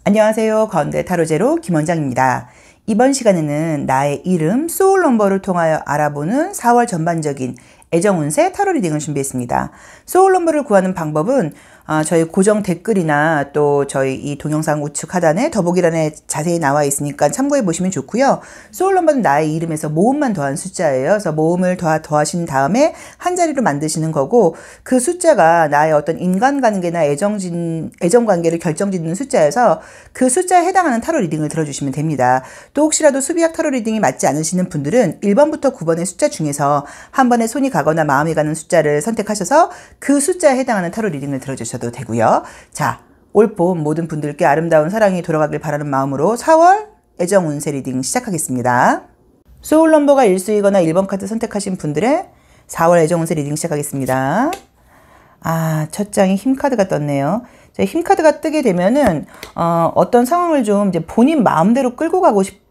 안녕하세요. 건대 타로제로 김원장입니다. 이번 시간에는 나의 이름 소울 넘버를 통하여 알아보는 4월 전반적인 애정운세 타로 리딩을 준비했습니다. 소울 넘버를 구하는 방법은 저희 고정 댓글이나 또 저희 이 동영상 우측 하단에 더보기란에 자세히 나와 있으니까 참고해 보시면 좋고요. 소울 넘버는 나의 이름에서 모음만 더한 숫자예요. 그래서 모음을 더하신 다음에 한 자리로 만드시는 거고, 그 숫자가 나의 어떤 인간관계나 애정관계를 결정짓는 숫자여서 그 숫자에 해당하는 타로 리딩을 들어주시면 됩니다. 또 혹시라도 수비학 타로 리딩이 맞지 않으시는 분들은 1번부터 9번의 숫자 중에서 한 번에 손이 가거나 마음이 가는 숫자를 선택하셔서 그 숫자에 해당하는 타로 리딩을 들어주셔도 되고요. 자, 올 봄 모든 분들께 아름다운 사랑이 돌아가길 바라는 마음으로 4월 애정 운세 리딩 시작하겠습니다. 소울 넘버가 1수이거나 1번 카드 선택하신 분들의 4월 애정 운세 리딩 시작하겠습니다. 첫 장이 힘 카드가 떴네요. 힘 카드가 뜨게 되면은 어떤 상황을 좀 이제 본인 마음대로 끌고 가고 싶어요.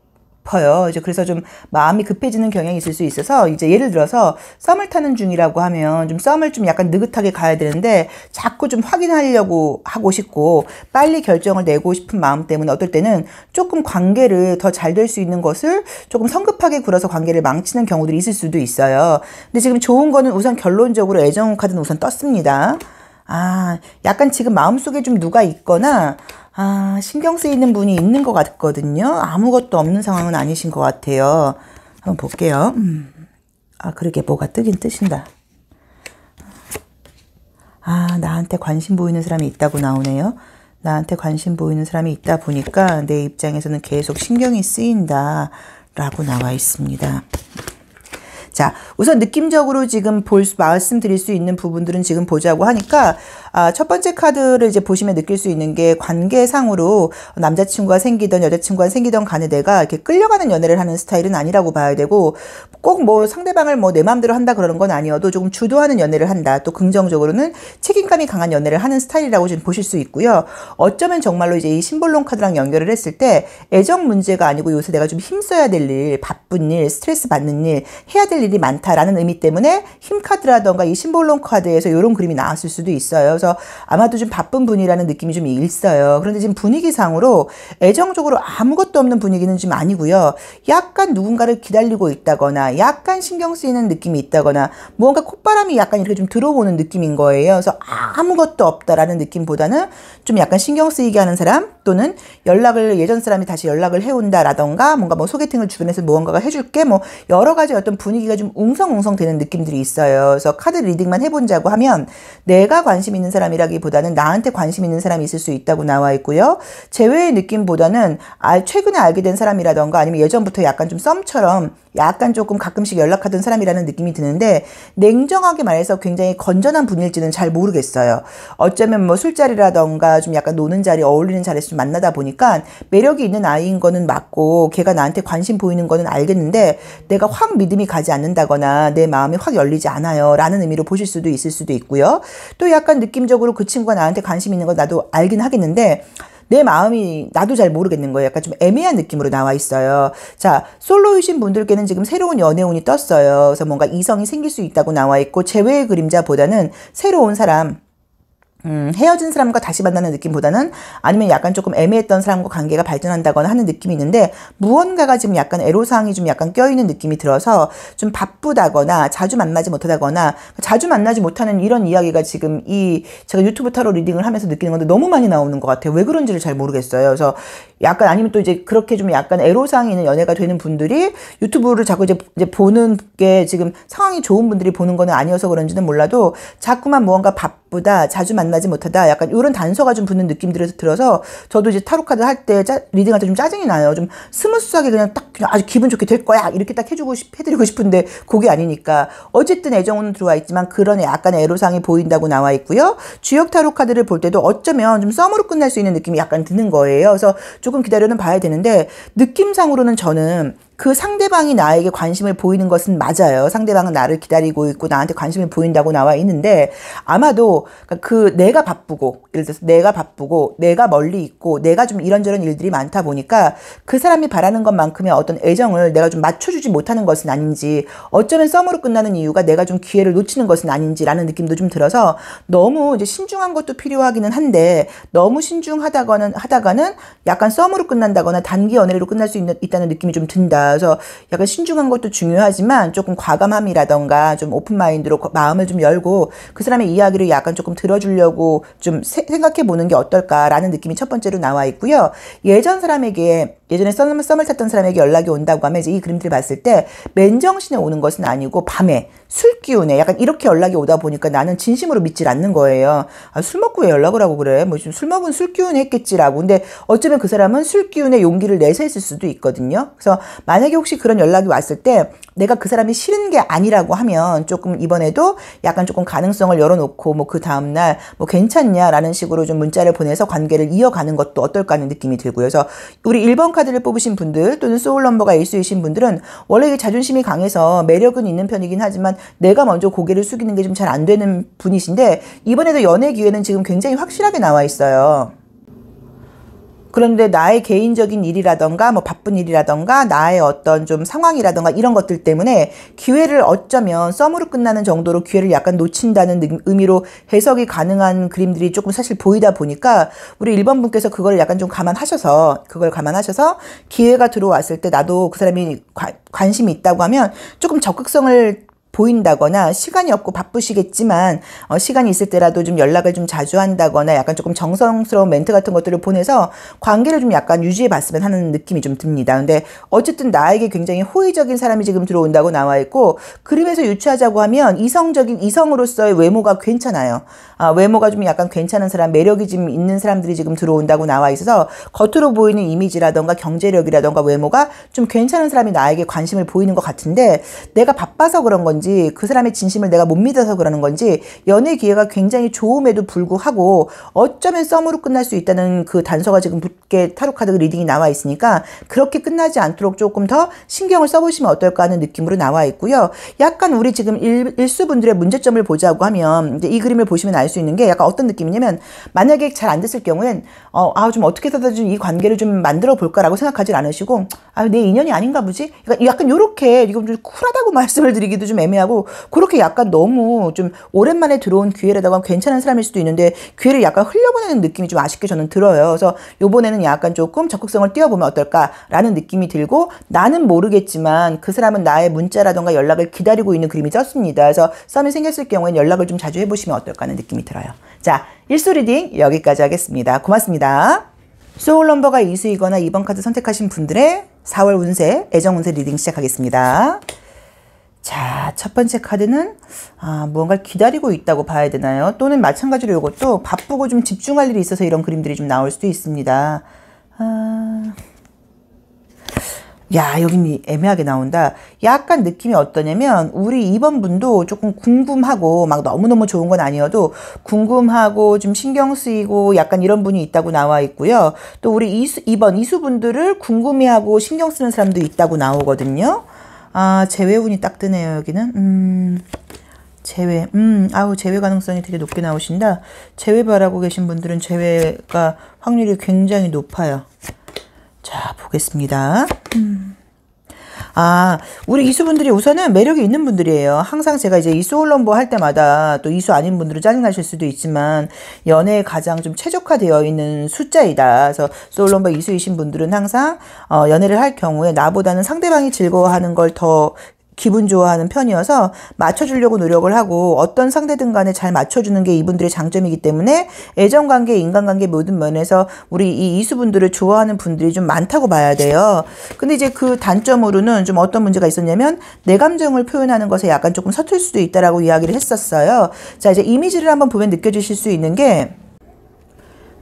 그래서 좀 마음이 급해지는 경향이 있을 수 있어서, 이제 예를 들어서 썸을 타는 중이라고 하면 좀 썸을 좀 약간 느긋하게 가야 되는데 자꾸 좀 확인하려고 하고 싶고 빨리 결정을 내고 싶은 마음 때문에 어떨 때는 조금 관계를 더 잘 될 수 있는 것을 조금 성급하게 굴어서 관계를 망치는 경우들이 있을 수도 있어요. 근데 지금 좋은 거는 우선 결론적으로 애정 카드는 우선 떴습니다. 약간 지금 마음속에 좀 누가 있거나 신경 쓰이는 분이 있는 것 같거든요. 아무것도 없는 상황은 아니신 것 같아요. 한번 볼게요. 그러게 뭐가 뜨긴 뜨신다. 나한테 관심 보이는 사람이 있다고 나오네요. 나한테 관심 보이는 사람이 있다 보니까 내 입장에서는 계속 신경이 쓰인다 라고 나와 있습니다. 자, 우선 느낌적으로 지금 말씀드릴 수 있는 부분들은 지금 보자고 하니까, 첫 번째 카드를 이제 보시면 느낄 수 있는 게, 관계상으로 남자친구가 생기던 여자친구가 생기던 간에 내가 이렇게 끌려가는 연애를 하는 스타일은 아니라고 봐야 되고, 꼭 뭐 상대방을 내 마음대로 한다 그러는 건 아니어도 조금 주도하는 연애를 한다. 또 긍정적으로는 책임감이 강한 연애를 하는 스타일이라고 지금 보실 수 있고요. 어쩌면 정말로 이제 이 심볼론 카드랑 연결을 했을 때 애정 문제가 아니고 요새 내가 좀 힘써야 될 일, 바쁜 일, 스트레스 받는 일, 해야 될 일이 많다라는 의미 때문에 힘 카드라던가 이 심볼론 카드에서 이런 그림이 나왔을 수도 있어요. 그래서 아마도 좀 바쁜 분이라는 느낌이 좀 있어요. 그런데 지금 분위기상으로 애정적으로 아무것도 없는 분위기는 좀 아니고요. 약간 누군가를 기다리고 있다거나 약간 신경 쓰이는 느낌이 있다거나 무언가 콧바람이 약간 이렇게 좀 들어오는 느낌인 거예요. 그래서 아무것도 없다라는 느낌보다는 좀 약간 신경 쓰이게 하는 사람, 또는 예전 사람이 다시 연락을 해온다라던가 뭔가 뭐 소개팅을 주변에서 무언가가 해줄게, 뭐 여러 가지 어떤 분위기가 좀 웅성웅성 되는 느낌들이 있어요. 그래서 카드 리딩만 해본다고 하면 내가 관심 있는 사람이라기보다는 나한테 관심 있는 사람이 있을 수 있다고 나와 있고요. 제외의 느낌보다는 최근에 알게 된 사람이라던가 아니면 예전부터 약간 좀 썸처럼 약간 조금 가끔씩 연락하던 사람이라는 느낌이 드는데, 냉정하게 말해서 굉장히 건전한 분일지는 잘 모르겠어요. 어쩌면 뭐 술자리라던가 좀 약간 노는 자리, 어울리는 자리에서 좀 만나다 보니까 매력이 있는 아이인 거는 맞고 걔가 나한테 관심 보이는 거는 알겠는데 내가 확 믿음이 가지 않는다거나 내 마음이 확 열리지 않아요 라는 의미로 보실 수도 있을 수도 있고요. 또 약간 느낌적으로 그 친구가 나한테 관심 있는 거 나도 알긴 하겠는데 내 마음이 나도 잘 모르겠는 거예요. 약간 좀 애매한 느낌으로 나와 있어요. 자, 솔로이신 분들께는 지금 새로운 연애운이 떴어요. 그래서 뭔가 이성이 생길 수 있다고 나와 있고, 제외의 그림자보다는 새로운 사람, 헤어진 사람과 다시 만나는 느낌보다는 아니면 약간 조금 애매했던 사람과 관계가 발전한다거나 하는 느낌이 있는데, 무언가가 지금 약간 애로사항이 좀 약간 껴있는 느낌이 들어서 좀 바쁘다거나 자주 만나지 못하다거나, 자주 만나지 못하는 이런 이야기가 지금 제가 유튜브 타로 리딩을 하면서 느끼는 건데 너무 많이 나오는 것 같아요. 왜 그런지를 잘 모르겠어요. 그래서 약간, 아니면 또 이제 그렇게 좀 약간 애로사항이 있는 연애가 되는 분들이 유튜브를 자꾸 이제 보는 게 지금 상황이 좋은 분들이 보는 거는 아니어서 그런지는 몰라도 자꾸만 무언가 바쁘다, 자주 만나지 못하다, 약간 이런 단서가 좀 붙는 느낌들이 들어서 저도 이제 타로 카드 할 때 리딩할 때 좀 짜증이 나요. 좀 스무스하게 그냥 아주 기분 좋게 될 거야 이렇게 딱 해드리고 싶은데 그게 아니니까. 어쨌든 애정은 들어와 있지만 그런 약간 애로사항이 보인다고 나와 있고요. 주역 타로 카드를 볼 때도 어쩌면 좀 썸으로 끝날 수 있는 느낌이 약간 드는 거예요. 그래서 조금 기다려는 봐야 되는데, 느낌상으로는 저는 그 상대방이 나에게 관심을 보이는 것은 맞아요. 상대방은 나를 기다리고 있고 나한테 관심을 보인다고 나와 있는데 아마도 그 내가 바쁘고 예를 들어서 내가 바쁘고 내가 멀리 있고 내가 좀 이런저런 일들이 많다 보니까 그 사람이 바라는 것만큼의 어떤 애정을 내가 좀 맞춰주지 못하는 것은 아닌지 어쩌면 썸으로 끝나는 이유가 내가 좀 기회를 놓치는 것은 아닌지라는 느낌도 좀 들어서 너무 이제 신중한 것도 필요하기는 한데 너무 신중하다가는 약간 썸으로 끝난다거나 단기 연애로 끝날 수 있다는 느낌이 좀 든다. 그래서 약간 신중한 것도 중요하지만 조금 과감함이라던가 좀 오픈마인드로 마음을 좀 열고 그 사람의 이야기를 약간 조금 들어주려고 좀 생각해 보는 게 어떨까라는 느낌이 첫 번째로 나와 있고요. 예전에 썸을 탔던 사람에게 연락이 온다고 하면 이제 이 그림들을 봤을 때 맨정신에 오는 것은 아니고 밤에 술 기운에 약간 이렇게 연락이 오다 보니까 나는 진심으로 믿질 않는 거예요. 아, 술 먹고 왜 연락을 하고 그래? 뭐 좀 술 먹은 술 기운에 했겠지라고. 근데 어쩌면 그 사람은 술 기운에 용기를 내서 했을 수도 있거든요. 그래서 만약에 혹시 그런 연락이 왔을 때 내가 그 사람이 싫은 게 아니라고 하면 조금 이번에도 약간 조금 가능성을 열어놓고 뭐 그 다음날 뭐 괜찮냐라는 식으로 좀 문자를 보내서 관계를 이어가는 것도 어떨까 하는 느낌이 들고요. 그래서 우리 1번 카드를 뽑으신 분들 또는 소울 넘버가 1수이신 분들은 원래 이게 자존심이 강해서 매력은 있는 편이긴 하지만 내가 먼저 고개를 숙이는 게 좀 잘 안 되는 분이신데 이번에도 연애 기회는 지금 굉장히 확실하게 나와 있어요. 그런데 나의 개인적인 일이라던가 뭐 바쁜 일이라던가 나의 어떤 좀 상황이라던가 이런 것들 때문에 기회를 어쩌면 썸으로 끝나는 정도로 기회를 약간 놓친다는 의미로 해석이 가능한 그림들이 조금 사실 보이다 보니까 우리 1번 분께서 그걸 약간 좀 감안하셔서 기회가 들어왔을 때 나도 그 사람이 관심이 있다고 하면 조금 적극성을 보인다거나 시간이 없고 바쁘시겠지만 시간이 있을 때라도 좀 연락을 좀 자주 한다거나 약간 조금 정성스러운 멘트 같은 것들을 보내서 관계를 좀 약간 유지해 봤으면 하는 느낌이 좀 듭니다. 근데 어쨌든 나에게 굉장히 호의적인 사람이 지금 들어온다고 나와 있고 그림에서 유추하자고 하면 이성으로서의 외모가 괜찮아요. 외모가 좀 약간 괜찮은 사람, 매력이 좀 있는 사람들이 지금 들어온다고 나와 있어서 겉으로 보이는 이미지라던가 경제력이라던가 외모가 좀 괜찮은 사람이 나에게 관심을 보이는 것 같은데 내가 바빠서 그런 건지 그 사람의 진심을 내가 못 믿어서 그러는 건지 연애 기회가 굉장히 좋음에도 불구하고 어쩌면 썸으로 끝날 수 있다는 그 단서가 지금 붓게 타로 카드 리딩이 나와 있으니까 그렇게 끝나지 않도록 조금 더 신경을 써보시면 어떨까 하는 느낌으로 나와 있고요. 약간 우리 지금 일수분들의 문제점을 보자고 하면 이제 이 그림을 보시면 알 수 있는 게 약간 어떤 느낌이냐면 만약에 잘 안 됐을 경우엔 좀 어떻게 해서든 이 관계를 좀 만들어 볼까라고 생각하지 않으시고 내 인연이 아닌가 보지? 그러니까 약간 요렇게 이건 좀 쿨하다고 말씀을 드리기도 좀 애매하고 그렇게 약간 너무 좀 오랜만에 들어온 기회라다가 괜찮은 사람일 수도 있는데 기회를 약간 흘려보내는 느낌이 좀 아쉽게 저는 들어요. 그래서 요번에는 약간 조금 적극성을 띄워보면 어떨까라는 느낌이 들고 나는 모르겠지만 그 사람은 나의 문자라던가 연락을 기다리고 있는 그림이 떴습니다. 그래서 썸이 생겼을 경우에는 연락을 좀 자주 해보시면 어떨까 하는 느낌이 들어요. 자, 1수 리딩 여기까지 하겠습니다. 고맙습니다. 소울 넘버가 2수이거나 2번 카드 선택하신 분들의 4월 운세, 애정 운세 리딩 시작하겠습니다. 자, 첫 번째 카드는 무언가를 기다리고 있다고 봐야 되나요? 또는 마찬가지로 이것도 바쁘고 좀 집중할 일이 있어서 이런 그림들이 좀 나올 수도 있습니다. 여긴 애매하게 나온다. 약간 느낌이 어떠냐면 우리 2번 분도 조금 궁금하고 막 너무너무 좋은 건 아니어도 궁금하고 좀 신경 쓰이고 약간 이런 분이 있다고 나와 있고요. 또 우리 2번 이수분들을 궁금해하고 신경 쓰는 사람도 있다고 나오거든요. 재회운이 딱 뜨네요, 여기는. 재회. 재회 가능성이 되게 높게 나오신다. 재회 바라고 계신 분들은 재회가 확률이 굉장히 높아요. 자, 보겠습니다. 우리 이수분들이 우선은 매력이 있는 분들이에요. 항상 제가 이제 이 소울 넘버 할 때마다 또 이수 아닌 분들은 짜증나실 수도 있지만 연애에 가장 좀 최적화되어 있는 숫자이다. 그래서 소울 넘버 이수이신 분들은 항상 연애를 할 경우에 나보다는 상대방이 즐거워하는 걸 더 기분 좋아하는 편이어서 맞춰주려고 노력을 하고 어떤 상대든 간에 잘 맞춰주는 게 이분들의 장점이기 때문에 애정관계, 인간관계 모든 면에서 우리 이 이수분들을 좋아하는 분들이 좀 많다고 봐야 돼요. 근데 이제 그 단점으로는 좀 어떤 문제가 있었냐면 내 감정을 표현하는 것에 약간 조금 서툴 수도 있다라고 이야기를 했었어요. 자, 이제 이미지를 한번 보면 느껴지실 수 있는 게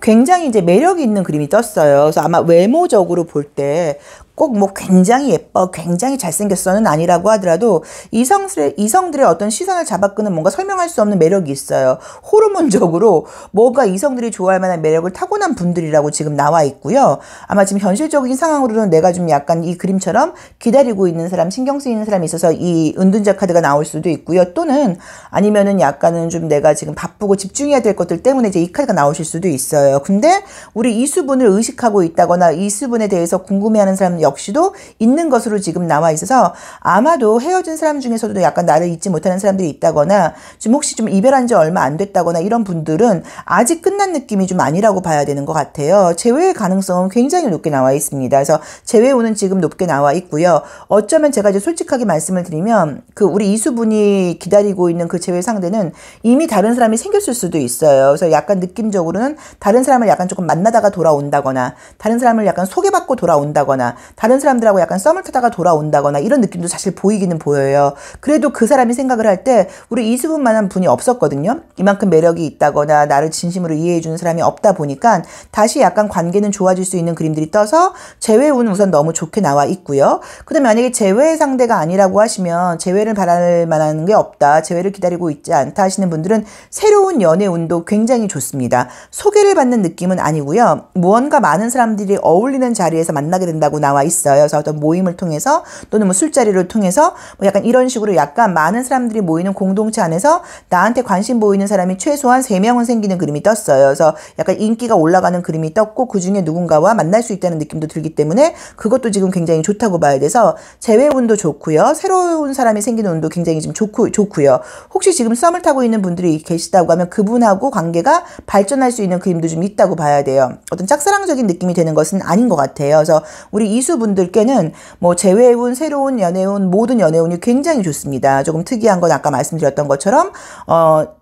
굉장히 이제 매력이 있는 그림이 떴어요. 그래서 아마 외모적으로 볼 때 꼭 뭐 굉장히 예뻐, 굉장히 잘생겼어는 아니라고 하더라도 이성들의 어떤 시선을 잡아끄는 뭔가 설명할 수 없는 매력이 있어요. 호르몬적으로 뭔가 이성들이 좋아할 만한 매력을 타고난 분들이라고 지금 나와 있고요. 아마 지금 현실적인 상황으로는 내가 좀 약간 이 그림처럼 기다리고 있는 사람, 신경 쓰이는 사람이 있어서 이 은둔자 카드가 나올 수도 있고요. 또는 아니면은 약간은 좀 내가 지금 바쁘고 집중해야 될 것들 때문에 이제 이 카드가 나오실 수도 있어요. 근데 우리 이수분을 의식하고 있다거나 이수분에 대해서 궁금해하는 사람 역시도 있는 것으로 지금 나와 있어서 아마도 헤어진 사람 중에서도 약간 나를 잊지 못하는 사람들이 있다거나 지금 혹시 좀 이별한 지 얼마 안 됐다거나 이런 분들은 아직 끝난 느낌이 좀 아니라고 봐야 되는 것 같아요. 재회의 가능성은 굉장히 높게 나와 있습니다. 그래서 재회운은 지금 높게 나와 있고요. 어쩌면 제가 이제 솔직하게 말씀을 드리면 그 우리 이수분이 기다리고 있는 그 재회 상대는 이미 다른 사람이 생겼을 수도 있어요. 그래서 약간 느낌적으로는 다른 사람을 약간 조금 만나다가 돌아온다거나 다른 사람을 약간 소개받고 돌아온다거나 다른 사람들하고 약간 썸을 타다가 돌아온다거나 이런 느낌도 사실 보이기는 보여요. 그래도 그 사람이 생각을 할 때 우리 이수분만한 분이 없었거든요. 이만큼 매력이 있다거나 나를 진심으로 이해해주는 사람이 없다 보니까 다시 약간 관계는 좋아질 수 있는 그림들이 떠서 재회운은 우선 너무 좋게 나와 있고요. 그 다음에 만약에 재회 상대가 아니라고 하시면 재회를 바랄 만한 게 없다, 재회를 기다리고 있지 않다 하시는 분들은 새로운 연애운도 굉장히 좋습니다. 소개를 받는 느낌은 아니고요. 무언가 많은 사람들이 어울리는 자리에서 만나게 된다고 나와 있어요. 그래서 어떤 모임을 통해서 또는 뭐 술자리를 통해서 뭐 약간 이런 식으로 약간 많은 사람들이 모이는 공동체 안에서 나한테 관심 보이는 사람이 최소한 3명은 생기는 그림이 떴어요. 그래서 약간 인기가 올라가는 그림이 떴고 그 중에 누군가와 만날 수 있다는 느낌도 들기 때문에 그것도 지금 굉장히 좋다고 봐야 돼서 재회운도 좋고요. 새로운 사람이 생기는 운도 굉장히 지금 좋고요. 혹시 지금 썸을 타고 있는 분들이 계시다고 하면 그분하고 관계가 발전할 수 있는 그림도 좀 있다고 봐야 돼요. 어떤 짝사랑적인 느낌이 되는 것은 아닌 것 같아요. 그래서 우리 이수분들께는 뭐 재회운, 새로운 연애운, 모든 연애운이 굉장히 좋습니다. 조금 특이한 건 아까 말씀드렸던 것처럼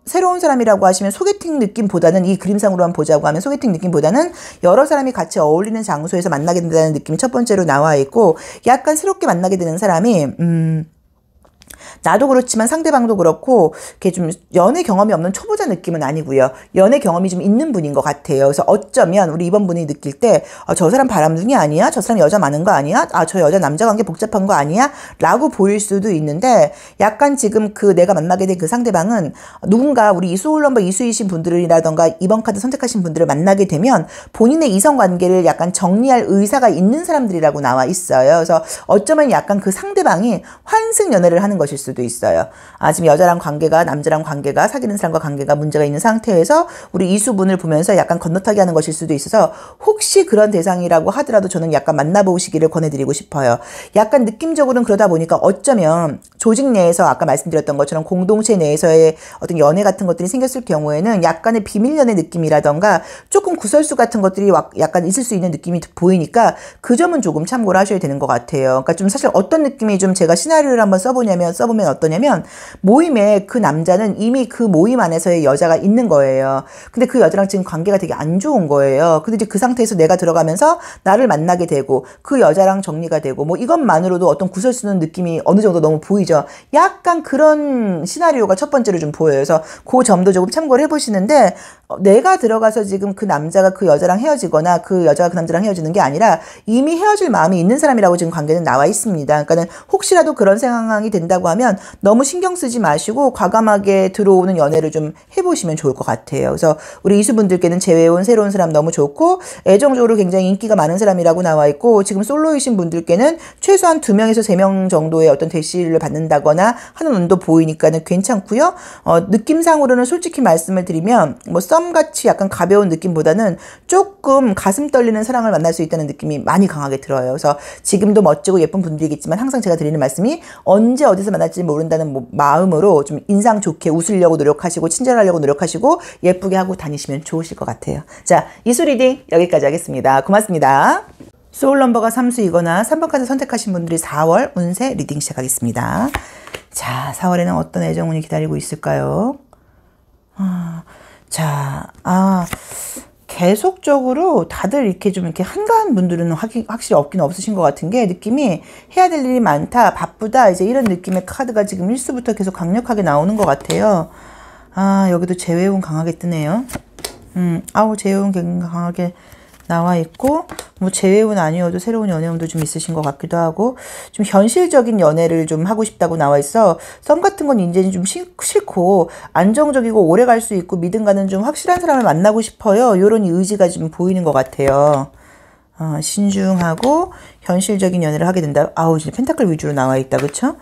새로운 사람이라고 하시면 소개팅 느낌보다는 이 그림상으로만 보자고 하면 소개팅 느낌보다는 여러 사람이 같이 어울리는 장소에서 만나게 된다는 느낌이 첫 번째로 나와 있고 약간 새롭게 만나게 되는 사람이 나도 그렇지만 상대방도 그렇고 이렇게 좀 연애 경험이 없는 초보자 느낌은 아니고요. 연애 경험이 좀 있는 분인 것 같아요. 그래서 어쩌면 우리 이번 분이 느낄 때 저 사람 바람둥이 아니야? 저 사람 여자 많은 거 아니야? 저 여자 남자 관계 복잡한 거 아니야? 라고 보일 수도 있는데 약간 지금 그 내가 만나게 된 그 상대방은 누군가 우리 소울 넘버 이수이신 분들이라던가 이번 카드 선택하신 분들을 만나게 되면 본인의 이성 관계를 약간 정리할 의사가 있는 사람들이라고 나와 있어요. 그래서 어쩌면 약간 그 상대방이 환승 연애를 하는 것일 수도 있어요. 지금 여자랑 관계가 남자랑 관계가 사귀는 사람과 관계가 문제가 있는 상태에서 우리 이수분을 보면서 약간 건너타기 하는 것일 수도 있어서 혹시 그런 대상이라고 하더라도 저는 약간 만나보시기를 권해드리고 싶어요. 약간 느낌적으로는 그러다 보니까 어쩌면 조직 내에서 아까 말씀드렸던 것처럼 공동체 내에서의 어떤 연애 같은 것들이 생겼을 경우에는 약간의 비밀 연애 느낌이라던가 조금 구설수 같은 것들이 약간 있을 수 있는 느낌이 보이니까 그 점은 조금 참고를 하셔야 되는 것 같아요. 그러니까 좀 사실 어떤 느낌이 좀 제가 시나리오를 한번 써보면 어떠냐면 모임에 그 남자는 이미 그 모임 안에서의 여자가 있는 거예요. 근데 그 여자랑 지금 관계가 되게 안 좋은 거예요. 근데 이제 그 상태에서 내가 들어가면서 나를 만나게 되고 그 여자랑 정리가 되고 뭐 이것만으로도 어떤 구설수는 느낌이 어느 정도 너무 보이죠. 약간 그런 시나리오가 첫 번째로 좀 보여요. 그래서 그 점도 조금 참고를 해보시는데 내가 들어가서 지금 그 남자가 그 여자랑 헤어지거나 그 여자가 그 남자랑 헤어지는 게 아니라 이미 헤어질 마음이 있는 사람이라고 지금 관계는 나와 있습니다. 그러니까는 혹시라도 그런 상황이 된다고 하면 너무 신경 쓰지 마시고 과감하게 들어오는 연애를 좀 해보시면 좋을 것 같아요. 그래서 우리 이수분들께는 재회온 새로운 사람 너무 좋고 애정적으로 굉장히 인기가 많은 사람이라고 나와 있고 지금 솔로이신 분들께는 최소한 2명에서 3명 정도의 어떤 대시를 받는다거나 하는 운도 보이니까는 괜찮고요. 느낌상으로는 솔직히 말씀을 드리면 뭐 썸같이 약간 가벼운 느낌보다는 조금 가슴 떨리는 사랑을 만날 수 있다는 느낌이 많이 강하게 들어요. 그래서 지금도 멋지고 예쁜 분들이겠지만 항상 제가 드리는 말씀이 언제 어디서 만날지 모른다는 마음으로 좀 인상 좋게 웃으려고 노력하시고 친절하려고 노력하시고 예쁘게 하고 다니시면 좋으실 것 같아요. 자, 이수 리딩 여기까지 하겠습니다. 고맙습니다. 소울 넘버가 3수이거나 3번 카드 선택하신 분들이 4월 운세 리딩 시작하겠습니다. 자, 4월에는 어떤 애정운이 기다리고 있을까요? 계속적으로 다들 이렇게 좀 이렇게 한가한 분들은 확실히 없긴 없으신 것 같은 게 느낌이 해야 될 일이 많다, 바쁘다, 이제 이런 느낌의 카드가 지금 1수부터 계속 강력하게 나오는 것 같아요. 여기도 재회운 강하게 뜨네요. 재회운 강하게 나와 있고, 뭐 제외운 아니어도 새로운 연애운도 좀 있으신 것 같기도 하고, 좀 현실적인 연애를 좀 하고 싶다고 나와 있어. 썸 같은 건 이제는 좀 싫고 안정적이고 오래 갈 수 있고 믿음 가는 좀 확실한 사람을 만나고 싶어요. 이런 의지가 좀 보이는 것 같아요. 신중하고 현실적인 연애를 하게 된다. 아우, 진짜 펜타클 위주로 나와 있다. 그쵸?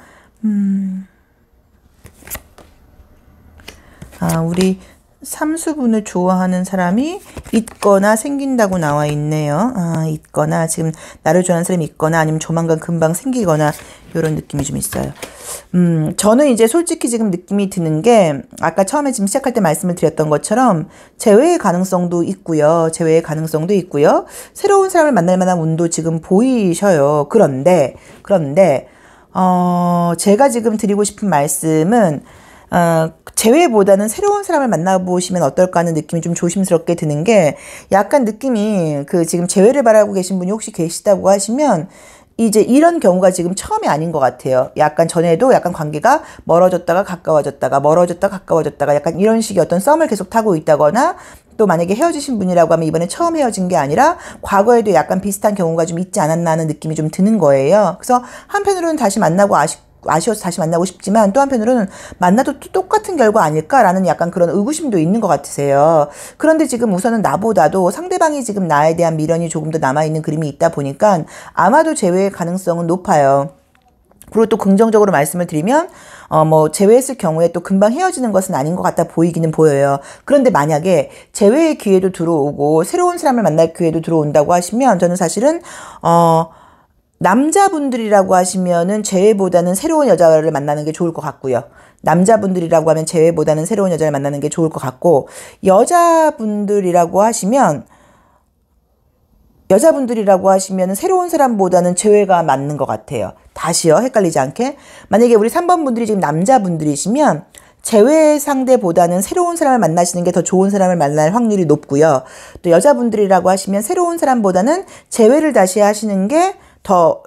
우리 삼수분을 좋아하는 사람이 있거나 생긴다고 나와 있네요. 있거나, 지금 나를 좋아하는 사람이 있거나, 아니면 조만간 금방 생기거나, 이런 느낌이 좀 있어요. 저는 이제 솔직히 지금 느낌이 드는 게, 아까 처음에 지금 시작할 때 말씀을 드렸던 것처럼, 재회의 가능성도 있고요. 재회의 가능성도 있고요. 새로운 사람을 만날 만한 운도 지금 보이셔요. 그런데, 제가 지금 드리고 싶은 말씀은, 재회보다는 새로운 사람을 만나보시면 어떨까 하는 느낌이 좀 조심스럽게 드는 게, 약간 느낌이 지금 재회를 바라고 계신 분이 혹시 계시다고 하시면 이제 이런 경우가 지금 처음이 아닌 것 같아요. 약간 전에도 약간 관계가 멀어졌다가 가까워졌다가 멀어졌다가 가까워졌다가 약간 이런 식의 어떤 썸을 계속 타고 있다거나, 또 만약에 헤어지신 분이라고 하면 이번에 처음 헤어진 게 아니라 과거에도 약간 비슷한 경우가 좀 있지 않았나 하는 느낌이 좀 드는 거예요. 그래서 한편으로는 다시 만나고 아쉬워서 다시 만나고 싶지만, 또 한편으로는 만나도 또 똑같은 결과 아닐까라는 약간 그런 의구심도 있는 것 같으세요. 그런데 지금 우선은 나보다도 상대방이 지금 나에 대한 미련이 조금 더 남아있는 그림이 있다 보니까 아마도 재회의 가능성은 높아요. 그리고 또 긍정적으로 말씀을 드리면, 재회했을 경우에 또 금방 헤어지는 것은 아닌 것 같다 보이기는 보여요. 그런데 만약에 재회의 기회도 들어오고 새로운 사람을 만날 기회도 들어온다고 하시면, 저는 사실은, 남자분들이라고 하시면은 재회보다는 새로운 여자를 만나는 게 좋을 것 같고요. 남자분들이라고 하면 재회보다는 새로운 여자를 만나는 게 좋을 것 같고, 여자분들이라고 하시면은 새로운 사람보다는 재회가 맞는 것 같아요. 다시요, 헷갈리지 않게. 만약에 우리 3번 분들이 지금 남자분들이시면 재회 상대보다는 새로운 사람을 만나시는 게 더 좋은 사람을 만날 확률이 높고요. 또 여자분들이라고 하시면 새로운 사람보다는 재회를 다시 하시는 게 더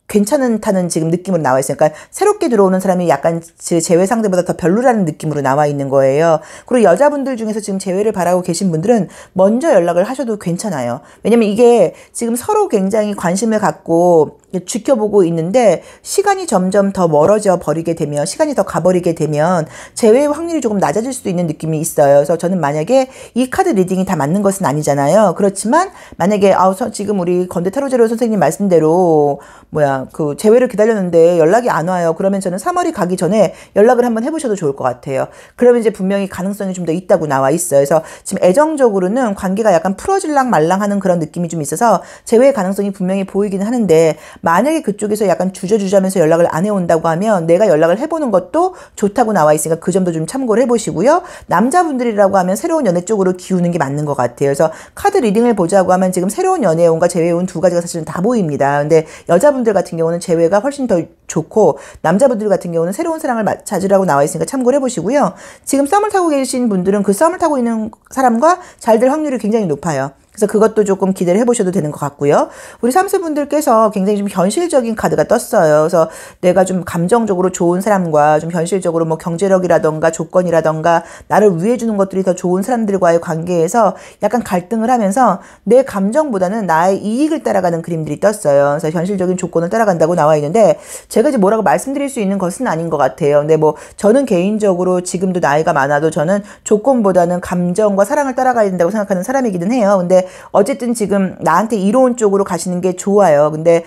괜찮다는 지금 느낌으로 나와 있어요. 그러니까 새롭게 들어오는 사람이 약간 재회 상대보다 더 별로라는 느낌으로 나와 있는 거예요. 그리고 여자분들 중에서 지금 재회를 바라고 계신 분들은 먼저 연락을 하셔도 괜찮아요. 왜냐면 이게 지금 서로 굉장히 관심을 갖고 지켜보고 있는데, 시간이 점점 더 멀어져 버리게 되면, 시간이 더 가버리게 되면 재회의 확률이 조금 낮아질 수도 있는 느낌이 있어요. 그래서 저는 만약에 이 카드 리딩이 다 맞는 것은 아니잖아요. 그렇지만 만약에 지금 우리 건대 타로제로 선생님 말씀대로 재회를 기다렸는데 연락이 안 와요. 그러면 저는 3월이 가기 전에 연락을 한번 해보셔도 좋을 것 같아요. 그러면 이제 분명히 가능성이 좀 더 있다고 나와 있어요. 그래서 지금 애정적으로는 관계가 약간 풀어질랑 말랑하는 그런 느낌이 좀 있어서 재회의 가능성이 분명히 보이긴 하는데, 만약에 그쪽에서 약간 주저주저하면서 연락을 안 해온다고 하면 내가 연락을 해보는 것도 좋다고 나와 있으니까 그 점도 좀 참고를 해보시고요. 남자분들이라고 하면 새로운 연애 쪽으로 기우는 게 맞는 것 같아요. 그래서 카드 리딩을 보자고 하면 지금 새로운 연애운과 재회운 두 가지가 사실은 다 보입니다. 근데 여자분들 같은 경우는 재회가 훨씬 더 좋고, 남자분들 같은 경우는 새로운 사랑을 찾으라고 나와 있으니까 참고를 해보시고요. 지금 썸을 타고 계신 분들은 그 썸을 타고 있는 사람과 잘 될 확률이 굉장히 높아요. 그래서 그것도 조금 기대를 해보셔도 되는 것 같고요. 우리 삼수분들께서 굉장히 좀 현실적인 카드가 떴어요. 그래서 내가 좀 감정적으로 좋은 사람과 좀 현실적으로 경제력이라던가 조건이라던가 나를 위해주는 것들이 더 좋은 사람들과의 관계에서 약간 갈등을 하면서 내 감정보다는 나의 이익을 따라가는 그림들이 떴어요. 그래서 현실적인 조건을 따라간다고 나와 있는데, 제가 이제 뭐라고 말씀드릴 수 있는 것은 아닌 것 같아요. 근데 저는 개인적으로 지금도 나이가 많아도 저는 조건보다는 감정과 사랑을 따라가야 된다고 생각하는 사람이기는 해요. 근데 어쨌든 지금 나한테 이로운 쪽으로 가시는 게 좋아요. 근데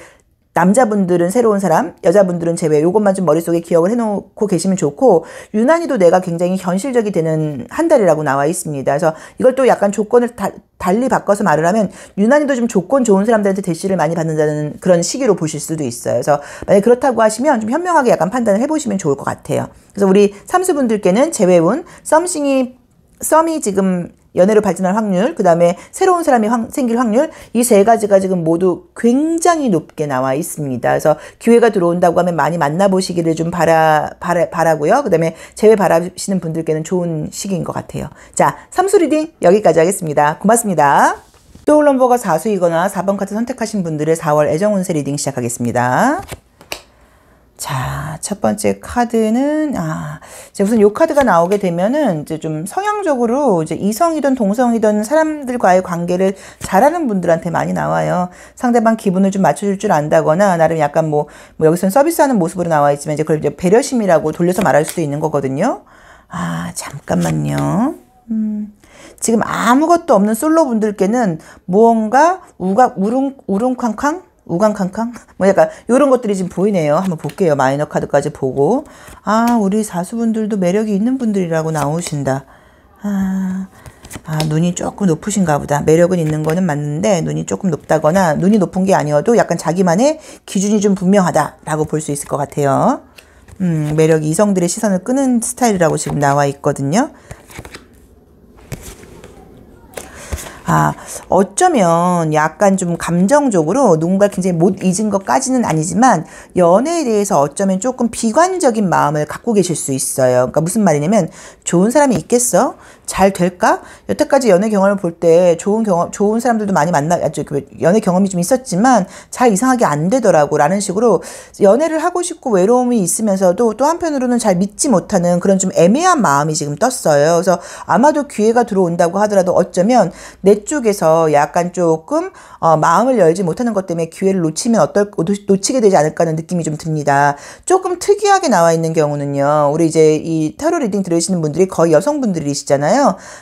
남자분들은 새로운 사람, 여자분들은 재회, 요것만 좀 머릿속에 기억을 해놓고 계시면 좋고, 유난히도 내가 굉장히 현실적이 되는 한 달이라고 나와 있습니다. 그래서 이걸 또 약간 조건을 달리 바꿔서 말을 하면, 유난히도 좀 조건 좋은 사람들한테 대시를 많이 받는다는 그런 시기로 보실 수도 있어요. 그래서 만약 그렇다고 하시면 좀 현명하게 약간 판단을 해보시면 좋을 것 같아요. 그래서 우리 삼수분들께는 재회운, 썸이 지금 연애로 발전할 확률, 그 다음에 새로운 사람이 생길 확률, 이 세 가지가 지금 모두 굉장히 높게 나와 있습니다. 그래서 기회가 들어온다고 하면 많이 만나보시기를 좀 바라고요. 그 다음에 재회 바라시는 분들께는 좋은 시기인 것 같아요. 자, 삼수 리딩 여기까지 하겠습니다. 고맙습니다. 소울 넘버가 4수이거나 4번 카드 선택하신 분들의 4월 애정운세 리딩 시작하겠습니다. 자, 첫 번째 카드는, 이제 우선 요 카드가 나오게 되면은, 이제 좀 성향적으로, 이제 이성이든 동성이든 사람들과의 관계를 잘하는 분들한테 많이 나와요. 상대방 기분을 좀 맞춰줄 줄 안다거나, 나름 약간 뭐 여기서는 서비스하는 모습으로 나와 있지만, 이제 그걸 이제 배려심이라고 돌려서 말할 수도 있는 거거든요. 잠깐만요. 지금 아무것도 없는 솔로 분들께는 무언가 우릉쾅쾅? 우강캉캉? 뭐 약간 요런 것들이 지금 보이네요. 한번 볼게요. 마이너 카드까지 보고. 우리 사수분들도 매력이 있는 분들이라고 나오신다. 눈이 조금 높으신가 보다. 매력은 있는 거는 맞는데 눈이 조금 높다거나 눈이 높은 게 아니어도 약간 자기만의 기준이 좀 분명하다라고 볼 수 있을 것 같아요. 매력이 이성들의 시선을 끄는 스타일이라고 지금 나와 있거든요. 어쩌면 약간 좀 감정적으로 누군가 굉장히 못 잊은 것까지는 아니지만 연애에 대해서 어쩌면 조금 비관적인 마음을 갖고 계실 수 있어요. 그러니까 무슨 말이냐면 좋은 사람이 있겠어? 잘 될까? 여태까지 연애 경험을 볼 때 좋은 사람들도 많이 연애 경험이 좀 있었지만 잘 이상하게 안 되더라고 라는 식으로 연애를 하고 싶고 외로움이 있으면서도 또 한편으로는 잘 믿지 못하는 그런 좀 애매한 마음이 지금 떴어요. 그래서 아마도 기회가 들어온다고 하더라도 어쩌면 내 쪽에서 약간 조금 마음을 열지 못하는 것 때문에 기회를 놓치게 되지 않을까 하는 느낌이 좀 듭니다. 조금 특이하게 나와 있는 경우는요. 우리 이제 이 타로 리딩 들으시는 분들이 거의 여성분들이시잖아요.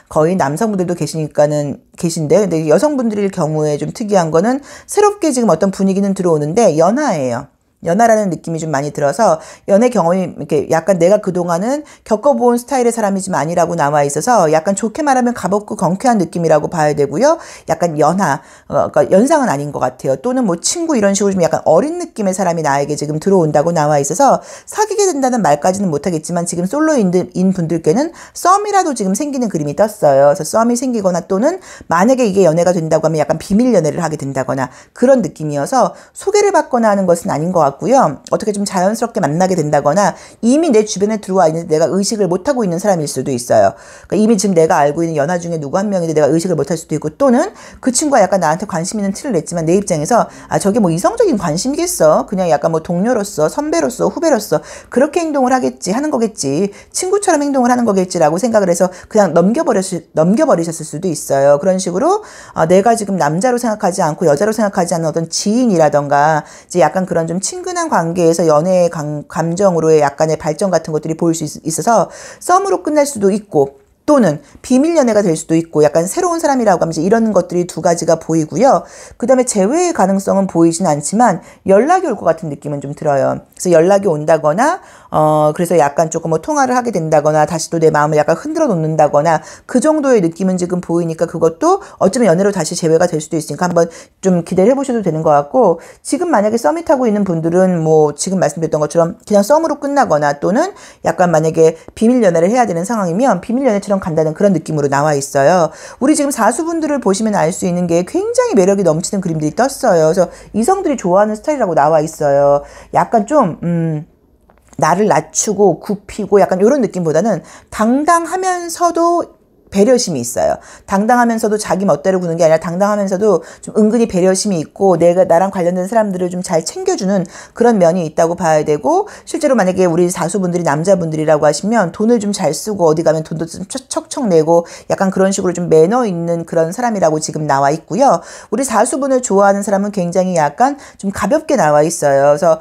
거의 남성분들도 계신데 근데 여성분들일 경우에 좀 특이한 거는 새롭게 지금 어떤 분위기는 들어오는데 연하예요. 연하라는 느낌이 좀 많이 들어서 연애 경험이 이렇게 약간 내가 그동안은 겪어본 스타일의 사람이 좀 아니라고 나와 있어서 약간 좋게 말하면 가볍고 경쾌한 느낌이라고 봐야 되고요. 약간 그러니까 연상은 아닌 것 같아요. 또는 뭐 친구 이런 식으로 좀 약간 어린 느낌의 사람이 나에게 지금 들어온다고 나와 있어서 사귀게 된다는 말까지는 못하겠지만 지금 솔로인 분들께는 썸이라도 지금 생기는 그림이 떴어요. 그래서 썸이 생기거나 또는 만약에 이게 연애가 된다고 하면 약간 비밀 연애를 하게 된다거나 그런 느낌이어서 소개를 받거나 하는 것은 아닌 것 같고요. 어떻게 좀 자연스럽게 만나게 된다거나 이미 내 주변에 들어와 있는데 내가 의식을 못하고 있는 사람일 수도 있어요. 그러니까 이미 지금 내가 알고 있는 연하 중에 누구 한 명인데 내가 의식을 못할 수도 있고 또는 그 친구가 약간 나한테 관심 있는 티를 냈지만 내 입장에서 저게 뭐 이성적인 관심이겠어. 그냥 약간 뭐 동료로서 선배로서 후배로서 그렇게 행동을 하는 거겠지. 친구처럼 행동을 하는 거겠지라고 생각을 해서 그냥 넘겨버리셨을 수도 있어요. 그런 식으로 내가 지금 남자로 생각하지 않고 여자로 생각하지 않는 어떤 지인이라던가 이제 약간 그런 좀 친근한 관계에서 연애의 감정으로의 약간의 발전 같은 것들이 보일 수 있어서 썸으로 끝날 수도 있고 또는 비밀 연애가 될 수도 있고 약간 새로운 사람이라고 하면 이런 것들이 두 가지가 보이고요. 그 다음에 재회의 가능성은 보이진 않지만 연락이 올 것 같은 느낌은 좀 들어요. 그래서 연락이 온다거나 그래서 약간 조금 뭐 통화를 하게 된다거나 다시 또 내 마음을 약간 흔들어 놓는다거나 그 정도의 느낌은 지금 보이니까 그것도 어쩌면 연애로 다시 재회가 될 수도 있으니까 한번 좀 기대를 해보셔도 되는 것 같고 지금 만약에 썸이 타고 있는 분들은 뭐 지금 말씀드렸던 것처럼 그냥 썸으로 끝나거나 또는 약간 만약에 비밀 연애를 해야 되는 상황이면 비밀 연애처럼 간다는 그런 느낌으로 나와 있어요. 우리 지금 사수분들을 보시면 알 수 있는 게 굉장히 매력이 넘치는 그림들이 떴어요. 그래서 이성들이 좋아하는 스타일이라고 나와 있어요. 약간 좀 나를 낮추고 굽히고 약간 이런 느낌보다는 당당하면서도 배려심이 있어요. 당당하면서도 자기 멋대로 구는 게 아니라 당당하면서도 좀 은근히 배려심이 있고 나랑 관련된 사람들을 좀 잘 챙겨주는 그런 면이 있다고 봐야 되고 실제로 만약에 우리 사수분들이 남자분들이라고 하시면 돈을 좀 잘 쓰고 어디 가면 돈도 좀 척척 내고 약간 그런 식으로 좀 매너 있는 그런 사람이라고 지금 나와 있고요. 우리 사수분을 좋아하는 사람은 굉장히 약간 좀 가볍게 나와 있어요. 그래서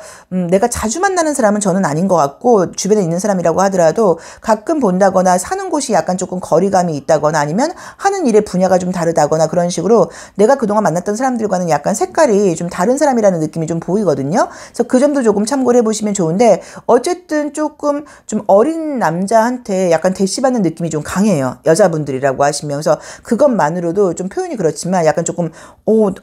내가 자주 만나는 사람은 저는 아닌 것 같고 주변에 있는 사람이라고 하더라도 가끔 본다거나 사는 곳이 약간 조금 거리감이 있다거나 아니면 하는 일의 분야가 좀 다르다거나 그런 식으로 내가 그동안 만났던 사람들과는 약간 색깔이 좀 다른 사람이라는 느낌이 좀 보이거든요. 그래서 그 점도 조금 참고를 해보시면 좋은데 어쨌든 조금 좀 어린 남자한테 약간 대시받는 느낌이 좀 강해요. 여자분들이라고 하시면서 그것만으로도 좀 표현이 그렇지만 약간 조금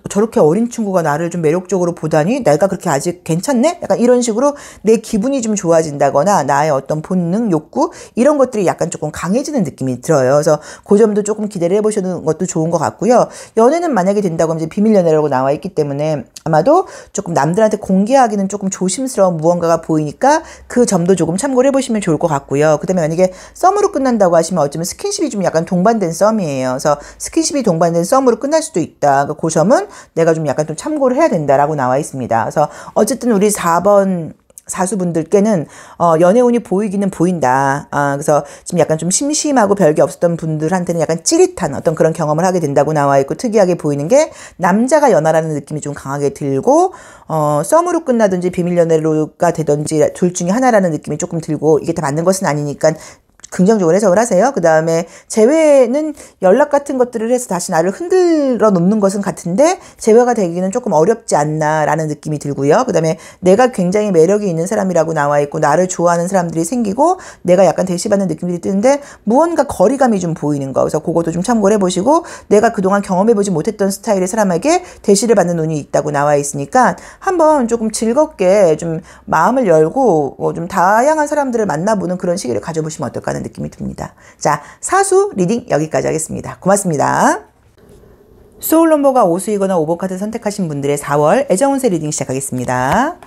저렇게 어린 친구가 나를 좀 매력적으로 보다니 내가 그렇게 아직 괜찮네? 약간 이런 식으로 내 기분이 좀 좋아진다거나 나의 어떤 본능, 욕구 이런 것들이 약간 조금 강해지는 느낌이 들어요. 그래서 그 점도 조금 기대를 해보시는 것도 좋은 것 같고요. 연애는 만약에 된다고 하면 이제 비밀 연애라고 나와 있기 때문에 아마도 조금 남들한테 공개하기는 조금 조심스러운 무언가가 보이니까 그 점도 조금 참고를 해보시면 좋을 것 같고요. 그 다음에 만약에 썸으로 끝난다고 하시면 어쩌면 스킨십이 좀 약간 동반된 썸이에요. 그래서 스킨십이 동반된 썸으로 끝날 수도 있다. 그 점은 내가 좀 약간 좀 참고를 해야 된다라고 나와 있습니다. 그래서 어쨌든 우리 4번 사수분들께는 연애운이 보이기는 보인다. 그래서 지금 약간 좀 심심하고 별게 없었던 분들한테는 약간 찌릿한 어떤 그런 경험을 하게 된다고 나와 있고, 특이하게 보이는 게 남자가 연하라는 느낌이 좀 강하게 들고, 썸으로 끝나든지 비밀 연애로가 되든지 둘 중에 하나라는 느낌이 조금 들고, 이게 다 맞는 것은 아니니까 긍정적으로 해석을 하세요. 그 다음에 재회는 연락 같은 것들을 해서 다시 나를 흔들어 놓는 것은 같은데 재회가 되기는 조금 어렵지 않나라는 느낌이 들고요. 그 다음에 내가 굉장히 매력이 있는 사람이라고 나와 있고 나를 좋아하는 사람들이 생기고 내가 약간 대시받는 느낌들이 뜨는데 무언가 거리감이 좀 보이는 거. 그래서 그것도 좀 참고를 해보시고, 내가 그동안 경험해보지 못했던 스타일의 사람에게 대시를 받는 운이 있다고 나와 있으니까 한번 조금 즐겁게 좀 마음을 열고 좀 다양한 사람들을 만나보는 그런 시기를 가져보시면 어떨까 하는 느낌이 듭니다. 자, 사수 리딩 여기까지 하겠습니다. 고맙습니다. 소울 넘버가 오수이거나 5번 카드 선택하신 분들의 4월 애정운세 리딩 시작하겠습니다.